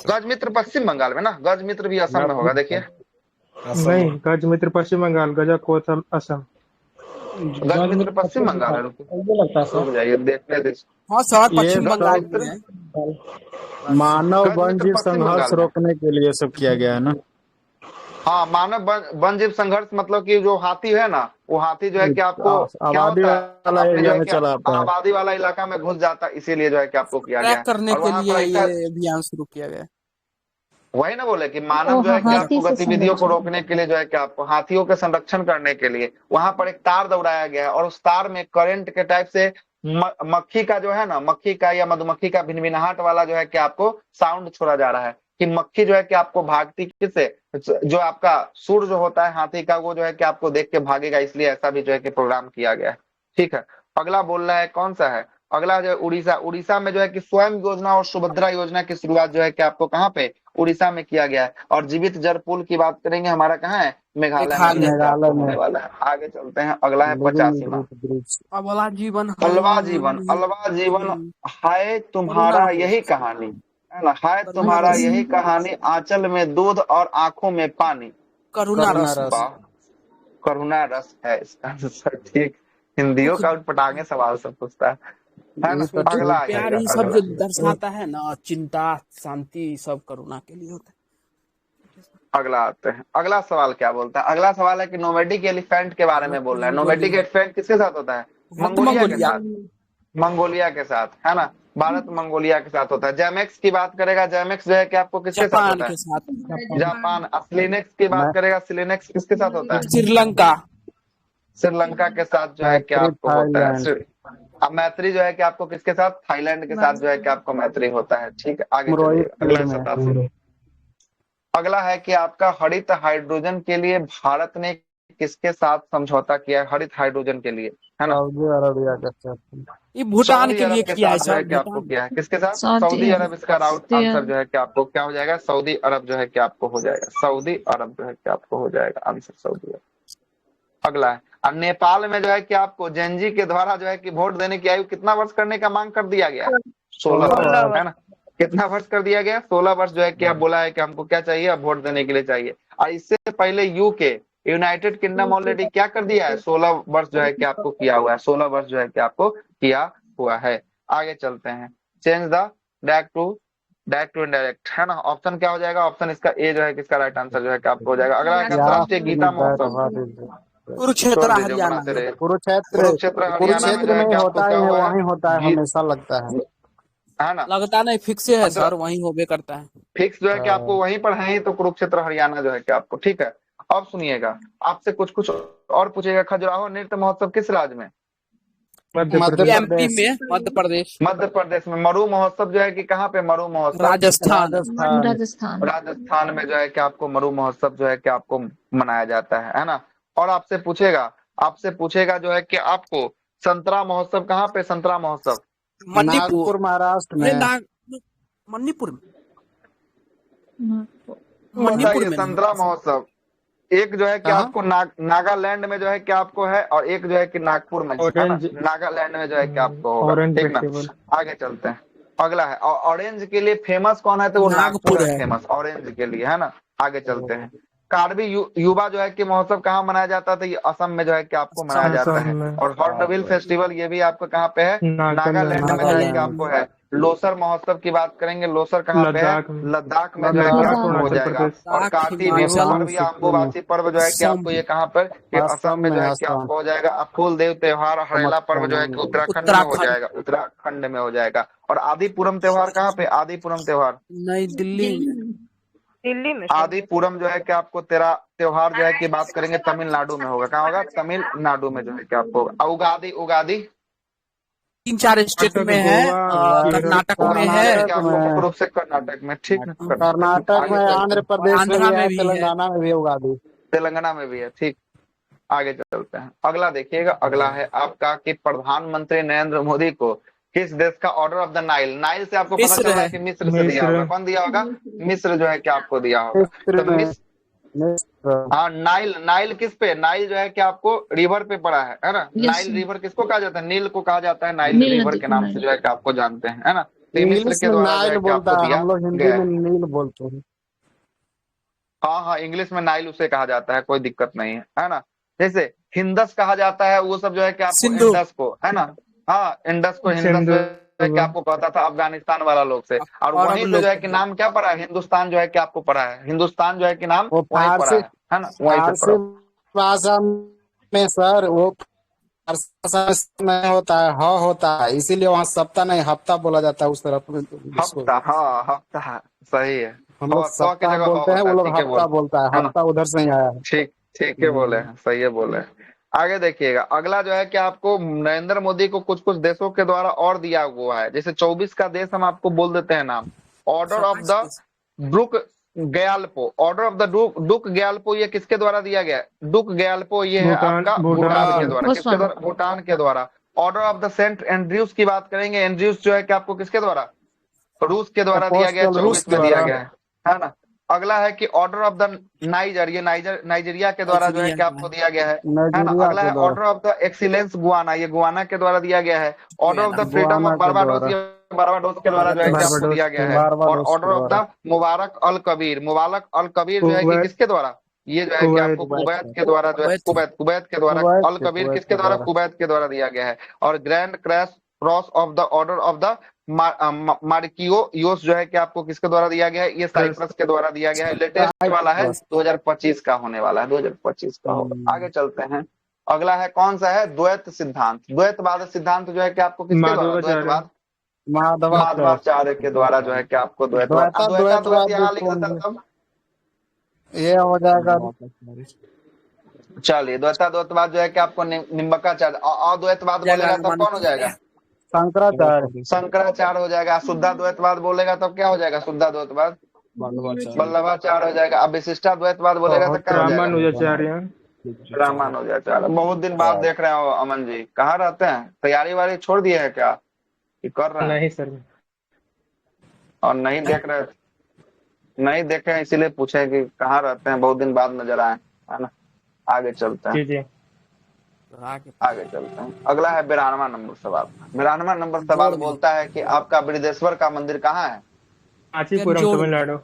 Speaker 1: गज मित्र पश्चिम बंगाल में ना। गज मित्र भी असम में होगा। देखिए
Speaker 2: नहीं, गज मित्र पश्चिम बंगाल, गजा कोथा असम।
Speaker 1: गज मित्र पश्चिम बंगाल है।
Speaker 2: लगता है
Speaker 1: रुक जाइए, देखने दे।
Speaker 8: हाँ सर, पश्चिम बंगाल में है।
Speaker 4: मानव वन जीव संघर्ष रोकने के लिए सब किया गया है ना।
Speaker 1: हाँ, मानव वन जीव संघर्ष मतलब कि जो हाथी है ना, वो हाथी जो है कि आपको
Speaker 4: आबादी वाला एरिया में चला आता है,
Speaker 1: आबादी वाला इलाका में घुस जाता है, इसीलिए जो है कि आपको किया गया
Speaker 8: ट्रैक करने के लिए ये अभियान शुरू किया गया।
Speaker 1: वही ना बोले कि मानव जो है कि आपको गतिविधियों को रोकने के लिए जो है कि आपको हाथियों के संरक्षण करने के लिए वहां पर एक तार दौड़ाया गया है, और उस तार में करंट के टाइप से मक्खी का जो है ना, मक्खी का या मधुमक्खी का भिनभिनाहट वाला जो है कि आपको साउंड छोड़ा जा रहा है कि मक्खी जो है कि आपको भागती किससे? जो आपका सूर जो होता है हाथी का, वो जो है कि आपको देख के भागेगा, इसलिए ऐसा भी जो है कि प्रोग्राम किया गया है। ठीक है, अगला बोल रहा है कौन सा है? अगला जो है उड़ीसा। उड़ीसा में जो है कि स्वयं योजना और सुभद्रा योजना की शुरुआत जो है कि आपको कहाँ पे? उड़ीसा में किया गया है। और जीवित जल पुल की बात करेंगे, हमारा कहाँ है? मेघालय में होने वाला है। आगे चलते हैं, अगला है 85वां।
Speaker 8: अबला जीवन
Speaker 1: अलवा जीवन हाय तुम्हारा यही कहानी है ना। हाय तुम्हारा यही कहानी, आंचल में दूध और आंखों में पानी।
Speaker 8: करुणा रस।
Speaker 1: करुणा रस है इसका आंसर। ठीक, हिंदियों का पटांगे सवाल सब पूछता है ना। अगला
Speaker 8: प्यार ही सब जो दर्शाता है ना, चिंता शांति सब करुणा के लिए होता है।
Speaker 1: अगला आते हैं। अगला सवाल क्या बोलता है? अगला सवाल है कि नोमैडिक एलिफेंट के बारे में बोल रहा है। नोमैडिक एलिफेंट किसके साथ होता है? मंगोलिया के साथ। मंगोलिया के साथ है ना, भारत मंगोलिया के साथ होता है। जैमेक्स की बात करेगा, जैमेक्स जो है कि आपको किसके साथ होता है? जापान। सिलिनेक्स की बात करेगा, सिलिनेक्स किसके साथ होता है? श्रीलंका के साथ जो है कि आपको होता है। अब मैत्री जो है कि आपको किसके साथ? थाईलैंड के साथ जो है कि आपको मैत्री होता है। ठीक है, आगे अगला अगला है कि आपका हरित हाइड्रोजन के लिए भारत ने किसके साथ समझौता किया है? हरित हाइड्रोजन के लिए है ना,
Speaker 4: सऊदी अरबिया के साथ।
Speaker 8: ये भूटान के लिए किया है सर।
Speaker 1: आपको किया है किसके साथ? सऊदी अरब। इसका राउट आंसर जो है कि आपको क्या हो जाएगा? सऊदी अरब जो है कि आपको हो जाएगा। सऊदी अरब जो है कि आपको हो जाएगा आंसर, सऊदी अरब। अगला है, और नेपाल में जो है कि आपको जेनजी के द्वारा जो है कि वोट देने की आयु कितना वर्ष करने का मांग कर दिया गया? 16 वर्ष है ना। कितना वर्ष कर दिया गया? 16 वर्ष जो है कि आप बोला है कि हमको क्या चाहिए? अब वोट देने के लिए चाहिए। और इससे पहले यूनाइटेड किंगडम ऑलरेडी क्या कर दिया है? 16 वर्ष जो है कि आपको किया हुआ है। 16 वर्ष जो है कि आपको किया हुआ है। आगे चलते हैं, change the direct to indirect है ना। ऑप्शन क्या हो जाएगा? ऑप्शन इसका ए जो है कि इसका राइट आंसर जो है कि आपको हो जाएगा। अगला अंतरराष्ट्रीय गीता महोत्सव
Speaker 8: कुरुक्षेत्र हरियाणा।
Speaker 4: कुरुक्षेत्र में होता है, वहीं होता है, हमेशा लगता है
Speaker 8: ना। लगता नहीं, फिक्स है सर, वहीं होबे करता है।
Speaker 1: फिक्स जो है कि आपको वहीं पर है ही, तो कुरुक्षेत्र हरियाणा जो है कि आपको। ठीक है, अब सुनिएगा, आपसे कुछ और पूछेगा। खजुराहो नृत्य महोत्सव किस राज्य में?
Speaker 8: मध्य
Speaker 1: प्रदेश में। मरु महोत्सव जो है कि कहाँ पे? मरु महोत्सव
Speaker 6: राजस्थान।
Speaker 1: राजस्थान में जो है कि आपको मरु महोत्सव जो है कि आपको मनाया जाता है ना। और आपसे पूछेगा जो है कि आपको संतरा महोत्सव कहाँ पे? संतरा महोत्सव
Speaker 4: मणिपुर, महाराष्ट्र में।
Speaker 8: मणिपुर
Speaker 1: में संतरा महोत्सव एक जो है कि आपको नागालैंड में जो है कि आपको है, और एक जो है कि नागपुर में, नागालैंड में जो है कि आपको होगा। ठीक ना, आगे चलते हैं। अगला है ऑरेंज के लिए फेमस कौन है, तो वो नागपुर
Speaker 8: नागपुर
Speaker 1: है
Speaker 8: है।
Speaker 1: फेमस ऑरेंज के लिए, है ना। आगे चलते हैं। कार्बी युवा जो है कि महोत्सव कहाँ मनाया जाता था, ये असम में जो है कि आपको मनाया जाता है। और हॉर्नबिल फेस्टिवल ये भी आपको कहाँ पे है, नागालैंड में जो है कि आपको है। लोसर महोत्सव की बात करेंगे, लोसर कहाँ पे है, लद्दाख में जो है कि आपको हो जाएगा। और कार्तिक बिहू पर्व या अम्बुबासी पर्व जो है कि आपको ये कहाँ पर, ये असम में जो है कि आपको हो जाएगा। और फूलदेव त्योहार हरेला पर्व जो है कि उत्तराखंड में हो जाएगा, उत्तराखंड में हो जाएगा। और आदिपुरम त्योहार कहाँ पे, आदिपुरम त्योहार
Speaker 8: नई दिल्ली
Speaker 3: दिल्ली में
Speaker 1: आदिपुरम जो है कि आपको तेरा त्योहार जो है कि बात करेंगे तमिलनाडु में होगा। कहाँ होगा, तमिलनाडु में जो है कि आपको होगा। उगादी, उगादी
Speaker 8: 3-4 स्टेट में है, कर्नाटक में है,
Speaker 1: मुख्य रूप से कर्नाटक में, ठीक है।
Speaker 2: कर्नाटक में, आंध्र प्रदेश में
Speaker 8: आंध्रा
Speaker 2: भी
Speaker 8: में
Speaker 2: है,
Speaker 8: भी है।
Speaker 2: तेलंगाना में भी उगादी।
Speaker 1: तेलंगाना में भी है, ठीक। आगे चलते हैं। अगला देखिएगा, अगला है आपका कि प्रधानमंत्री नरेंद्र मोदी को किस देश का order of the Nile, Nile से आपको पता
Speaker 8: मिस्र
Speaker 1: चल रहा है
Speaker 8: है।
Speaker 1: कि मिस्र से दिया होगा। कौन दिया होगा, मिस्र जो है कि आपको दिया होगा। तो हाँ, नाइल, नाइल किस पे, नाइल जो है कि आपको रिवर पे पड़ा है ना। नाइल रिवर किसको कहा जाता है, नील को कहा जाता है, नाइल रिवर के नाम से जो है कि आपको जानते हैं, है ना। तो ये मिस्र
Speaker 2: इंग्लिश
Speaker 1: के
Speaker 2: में
Speaker 1: द्वारा जो
Speaker 2: नाइल
Speaker 1: है कि
Speaker 2: बोलता
Speaker 1: आपको
Speaker 2: है,
Speaker 1: दिया
Speaker 2: हम लोग हिंदी
Speaker 1: गया
Speaker 2: में
Speaker 1: है।
Speaker 2: नील बोलते हैं।
Speaker 1: हाँ हाँ, इंग्लिश में नाइल उसे कहा जाता है, कोई दिक्कत नहीं है ना। जैसे हिंदस कहा जाता है, वो सब जो है कि आपको
Speaker 8: सिंधु।
Speaker 1: इंडस को, है ना। हाँ, इंडस को हिंदस जो है कि आपको पता था अफगानिस्तान वाला लोग से। और
Speaker 8: और
Speaker 1: वहीं
Speaker 8: अब
Speaker 1: से जो है
Speaker 8: लोग
Speaker 1: कि नाम क्या पड़ा है, हिंदुस्तान जो है कि आपको पड़ा है, हिंदुस्तान जो है कि नाम
Speaker 2: वो
Speaker 1: वहीं पड़ा है ना, वहीं से
Speaker 2: फारसी
Speaker 1: पड़ा।
Speaker 2: भाषा में सर, वो फारसी भाषा में होता है, ह होता है, इसीलिए वहाँ सप्ताह नहीं हफ्ता बोला जाता है उस तरफ।
Speaker 1: हफ्ता, हाँ हफ्ता, सही है।
Speaker 2: हम लोग
Speaker 1: सौ की
Speaker 2: सप्ताह
Speaker 1: जगह
Speaker 2: बोलते हैं,
Speaker 1: होता
Speaker 2: वो
Speaker 1: है,
Speaker 2: लोग
Speaker 1: ठीक है
Speaker 2: हफ्ता
Speaker 1: बोल,
Speaker 2: बोलता है,
Speaker 1: है ना।
Speaker 2: हफ्ता उधर से ही आया है।
Speaker 1: ठीक, ठीक है बोले हैं, सही है बोले हैं। आगे देखिएगा, अगला जो है कि आपको नरेंद्र मोदी को कुछ कुछ देशों के द्वारा और दिया हुआ है। जैसे 24 का देश हम आपको बोल देते हैं नाम। Order of the Druk Gyalpo, order of the Druk Gyalpo, ये किसके द्वारा दिया गया है, डुक ग्याल्पो ये है आपका भूटान के द्वारा, किसके द्वारा, भूटान के द्वारा। Order of the Saint Andrews की बात करेंगे, एंड्रयूस जो है कि आपको किसके द्वारा, रूस के द्वारा दिया गया, 24 में दिया गया है ना। अगला है कि ऑर्डर ऑफ द नाइजर, ये नाइजीरिया के द्वारा जो है कि आपको दिया गया है ना। अगला है order of the excellence Guana, ये गुआना के द्वारा दिया गया है। Order of the freedom of Barbados, ये बारबाडोस के द्वारा जो है कि आपको दिया गया है। और ऑर्डर ऑफ द मुबारक अल कबीर, मुबारक अल कबीर जो है कि किसके द्वारा, ये जो है कि आपको कुवैत के द्वारा जो है, कुवैत के द्वारा अल कबीर किसके द्वारा, कुवैत के द्वारा दिया गया है। और grand cross of the order of the Makarios जो है कि आपको किसके द्वारा दिया गया है, ये साइप्रस के द्वारा दिया गया है। लेटेस्ट वाला है, 2025 का होने वाला है, 2025 का होगा। आगे चलते हैं। अगला है कौन सा है, द्वैत सिद्धांत। द्वैतवाद सिद्धांत जो है कि आपको किसके द्वारा, द्वैतवाद माधवाचार्य के द्वारा जो है कि आपको द्वैतवाद यहाँ लिख देता तब
Speaker 2: ये हो जाएगा।
Speaker 1: चलिए, द्वैतवाद जो है कि आपको निम्बकाचार्य, अद्वैतवाद बोलेगा तब कौन हो जाएगा,
Speaker 2: शंकराचार्य,
Speaker 1: शंकराचार्य हो जाएगा। शुद्धाद्वैतवाद बोलेगा तब क्या हो जाएगा, शुद्धाद्वैतवाद वल्लभाचार्य हो जाएगा। अब विशिष्टाद्वैतवाद बोलेगा तो क्या हो जाएगा, रामानुजाचार्य। बहुत दिन बाद देख रहे हो अमन जी, कहाँ रहते हैं, तैयारी वारी छोड़ दिए है क्या, कि कर रहे हैं?
Speaker 2: नहीं सर,
Speaker 1: और नहीं देख रहे, नहीं देखे इसीलिए पूछे कि कहाँ रहते हैं, बहुत दिन बाद नजर आए, है ना। आगे चलते हैं, आगे चलते हैं। अगला है 92वां नंबर सवाल। 92वां नंबर सवाल बोलता है कि आपका बृहदेश्वर का मंदिर कहाँ है,
Speaker 2: कांचीपुरम, तमिलनाडु।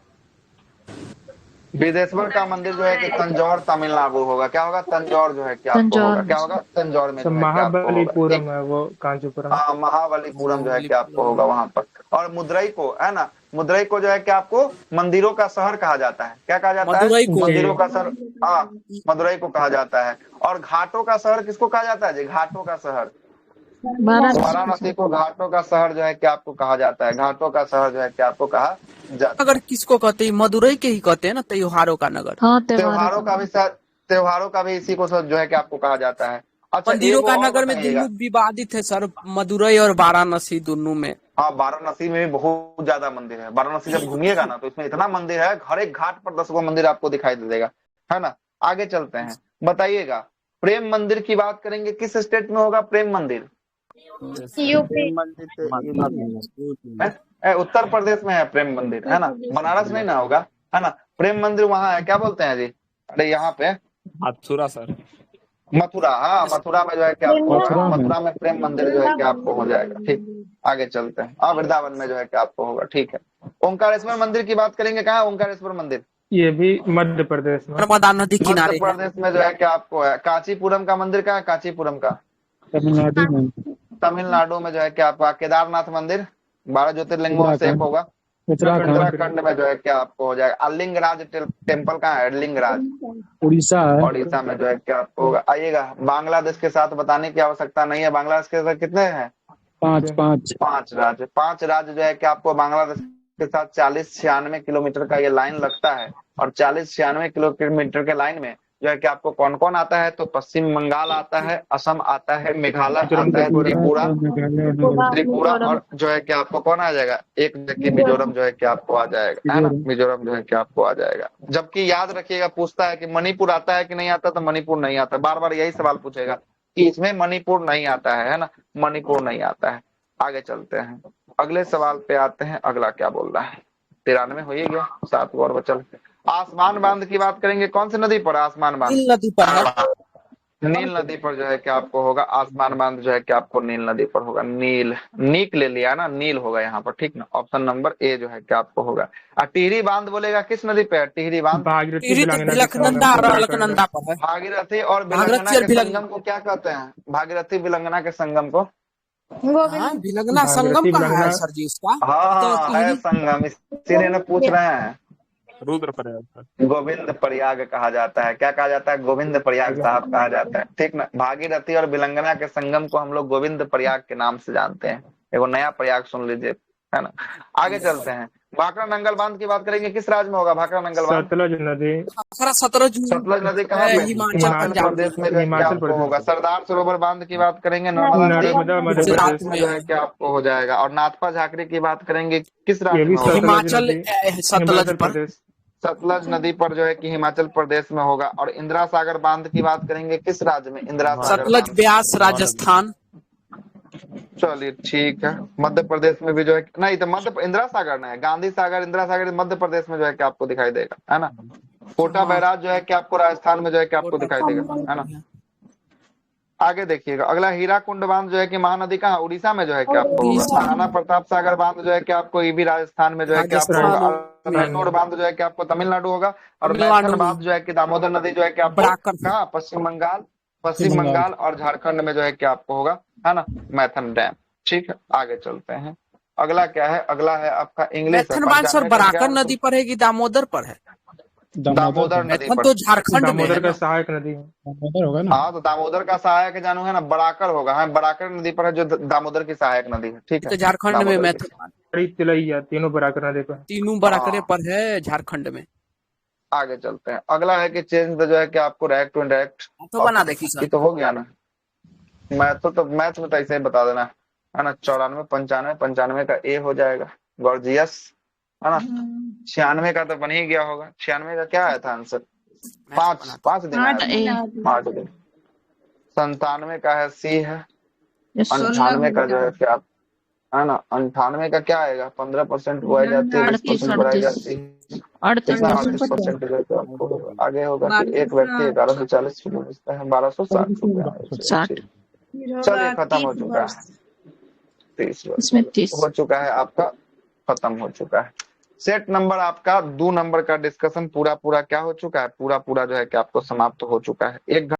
Speaker 1: बृहदेश्वर का मंदिर जो है कि तंजौर तमिलनाडु होगा। क्या होगा, तंजौर जो है कि आपको होगा, क्या होगा, तंजौर में
Speaker 2: महाबलीपुरम है वो, कांचीपुरम।
Speaker 1: हाँ, महाबलीपुरम जो है कि आपको होगा वहां पर। और मदुरई को, है ना, मदुरई को जो है कि आपको मंदिरों का शहर कहा जाता है। क्या कहा जाता है, मंदिरों का शहर, हाँ, मदुरई को कहा जाता है। और घाटों का शहर किसको कहा जाता है जी, घाटों का शहर, वाराणसी को घाटों का शहर जो है कि आपको कहा जाता है, घाटों का शहर जो है कि आपको कहा जाता है।
Speaker 8: अगर किसको कहते हैं, मदुरई के ही कहते हैं ना, त्योहारों का नगर।
Speaker 1: त्योहारों का भी शायद, त्योहारों का भी इसी को जो है कि आपको कहा जाता है। अच्छा,
Speaker 8: मंदिरों का नगर में दोनों विवादित है सर, मदुरई और वाराणसी दोनों में।
Speaker 1: हाँ, वाराणसी में भी बहुत ज्यादा मंदिर है। वाराणसी जब घूमिएगा ना तो इसमें इतना मंदिर है, हर एक घाट पर 10 गो मंदिर आपको दिखाई दे देगा, है ना। आगे चलते हैं, बताइएगा प्रेम मंदिर की बात करेंगे, किस स्टेट में होगा प्रेम मंदिर,
Speaker 3: यूपी,
Speaker 1: उत्तर प्रदेश में है प्रेम मंदिर, है ना, बनारस नहीं ना होगा, है ना। प्रेम मंदिर वहां है, क्या बोलते हैं जी, अरे यहाँ पे
Speaker 4: मथुरा सर,
Speaker 1: मथुरा, हाँ मथुरा में जो है कि आपको होगा,
Speaker 4: मथुरा में।
Speaker 1: मथुरा में प्रेम मंदिर जो है कि आपको हो जाएगा। ठीक, आगे चलते हैं। हाँ वृंदावन में जो है कि आपको होगा। ठीक है, ओंकारेश्वर मंदिर की बात करेंगे। कहाँ है ओंकारेश्वर मंदिर?
Speaker 9: ये भी मध्य प्रदेश में।
Speaker 8: नर्मदा नदी
Speaker 1: मध्य
Speaker 8: किनारे है।
Speaker 1: प्रदेश में जो है कि आपको है। कांचीपुरम का मंदिर कहाँ है? कांचीपुरम का
Speaker 4: तमिलनाडु में।
Speaker 1: तमिलनाडु में जो है कि आपका केदारनाथ मंदिर 12 ज्योतिर्लिंगों में से एक होगा। उत्तराखंड में जो है क्या आपको हो जाएगा। लिंगराज टेम्पल कहाँ है? लिंगराज
Speaker 4: उड़ीसा है।
Speaker 1: उड़ीसा में जो है क्या आपको होगा। आइएगा, बांग्लादेश के साथ बताने की आवश्यकता नहीं है। बांग्लादेश के साथ कितने हैं?
Speaker 4: 5
Speaker 1: राज्य। 5 राज्य जो है कि आपको बांग्लादेश के साथ 40-96 किलोमीटर का ये लाइन लगता है। और 40-96 किलोमीटर के लाइन में जो है कि आपको कौन कौन आता है? तो पश्चिम बंगाल आता है, असम आता है, मेघालय आता है, त्रिपुरा और जो है कि आपको कौन आ जाएगा? एक व्यक्ति मिजोरम जो है कि आपको आ जाएगा, है ना? मिजोरम जो है कि आपको आ जाएगा। जबकि याद रखिएगा, पूछता है कि मणिपुर आता है कि नहीं आता, तो मणिपुर नहीं आता। बार बार यही सवाल पूछेगा कि इसमें मणिपुर नहीं आता है ना? मणिपुर नहीं आता है। आगे चलते हैं, अगले सवाल पे आते हैं। अगला क्या बोल रहा है? 93 हो ही गया, 7 और बचल। आसमान बांध की बात करेंगे। कौन सी नदी पर आसमान बांध?
Speaker 8: नील नदी पर है।
Speaker 1: नील नदी पर जो है कि आपको होगा आसमान बांध जो है कि आपको नील नदी पर होगा। नील, नीक ले लिया ना, नील होगा यहाँ पर। ठीक ना, ऑप्शन नंबर ए जो है कि आपको होगा। टिहरी बांध बोलेगा किस नदी पे है? टिहरी बांध
Speaker 8: भागीरथी बिलखनंदा और अलकनंदा पर है।
Speaker 1: भागीरथी और बिलंगना के संगम को क्या कहते हैं? भागीरथी बिलंगना के संगम को
Speaker 8: हाँ, बिलंगना संगम कहाँ है सर जी इसका?
Speaker 1: हाँ है संगम, इसीलिए ना पूछ रहे हैं।
Speaker 9: रुद्रप्रयाग।
Speaker 1: गोविंद प्रयाग कहा जाता है। क्या कहा जाता है? गोविंद प्रयाग साहब कहा जाता है। ठीक ना, भागीरथी और बिलंगना के संगम को हम लोग गोविंद प्रयाग के नाम से जानते हैं। एगो नया प्रयाग सुन लीजिए, है ना? आगे चलते हैं, भाखड़ा नंगल बांध की बात करेंगे। किस राज्य में होगा भाखड़ा नंगल बांध?
Speaker 9: सतलज नदी।
Speaker 1: सतलज नदी कहाँ पे? हिमाचल प्रदेश में हिमाचल प्रदेश होगा। सरदार सरोवर बांध की बात करेंगे, नर्मदा मध्य प्रदेश में जो है कि आपको हो जाएगा। और नाथपा झाकरी की बात करेंगे, किस राज्य में होगा?
Speaker 8: हिमाचल सतलज पर।
Speaker 1: सतलज नदी पर जो है कि हिमाचल प्रदेश में होगा। और इंदिरा सागर बांध की बात करेंगे, किस राज्य में? इंदिरा सागर
Speaker 8: सतलज ब्यास राजस्थान।
Speaker 1: चलिए ठीक है, मध्य प्रदेश में भी जो है नहीं, तो मध्य इंदिरा सागर नहीं है, गांधी सागर, इंदिरा सागर मध्य प्रदेश में जो है कि आपको दिखाई देगा, है ना? कोटा बैराज जो है कि आपको राजस्थान में जो है कि आपको दिखाई देगा, है ना? आगे देखिएगा, अगला हीराकुंड बांध जो है कि महानदी कहाँ? उड़ीसा में जो है कि आपको होगा। राणा प्रताप सागर बांध जो है कि आपको ये भी राजस्थान में जो है कि आपको होगा। मैथुर बांध जो है कि आपको तमिलनाडु होगा। और मैथन बांध जो है कि दामोदर नदी जो है कि आपको कहाँ? पश्चिम बंगाल और झारखंड में जो है कि आपको होगा, है ना? मैथन डैम। ठीक है, आगे चलते हैं। अगला क्या है? अगला है आपका इंग्लिश।
Speaker 8: मैथन बांध सर बराकर नदी पर है कि दामोदर पर है?
Speaker 1: दामोदर नदी पर।
Speaker 8: तो झारखंड में
Speaker 9: दामोदर का सहायक नदी है।
Speaker 4: दामोदर होगा ना?
Speaker 1: हाँ, तो दामोदर का सहायक जानू है ना, बराकर होगा। हाँ, बराकर नदी पर है जो दामोदर की सहायक नदी है। ठीक है,
Speaker 8: तो झारखंड में मैथन
Speaker 9: तिलैया तीनों बराकर नदी पर।
Speaker 8: तीनों बराकरे पर है झारखंड में।
Speaker 1: आगे चलते हैं, अगला है कि चेंज द जो है कि आपको डायरेक्ट टू इनडायरेक्ट
Speaker 8: तो बना देखिए सर।
Speaker 1: ये तो हो गया ना। मैथ में तो ऐसे ही बता देना, है ना? 94, 95, 95 का ए हो जाएगा, गॉर्जियस, है ना? 96 का तो बन ही गया होगा। 96 का क्या आया था आंसर? 5 दिन आया था। 5 दिन। 97 का है सी है। 98 का जो है क्या, है ना? 98 का क्या आएगा? 15% को आ जाती है, 20% बढ़ाई जाती है, 38%। आगे होगा कि एक व्यक्ति 1140 किलो बेचता है, 1260 रुपया। चलिए, खत्म हो चुका है। 30 हो चुका है आपका, खत्म हो चुका है। सेट नंबर आपका 2 नंबर का डिस्कशन पूरा क्या हो चुका है? पूरा जो है कि आपको समाप्त हो चुका है। 1 घंटा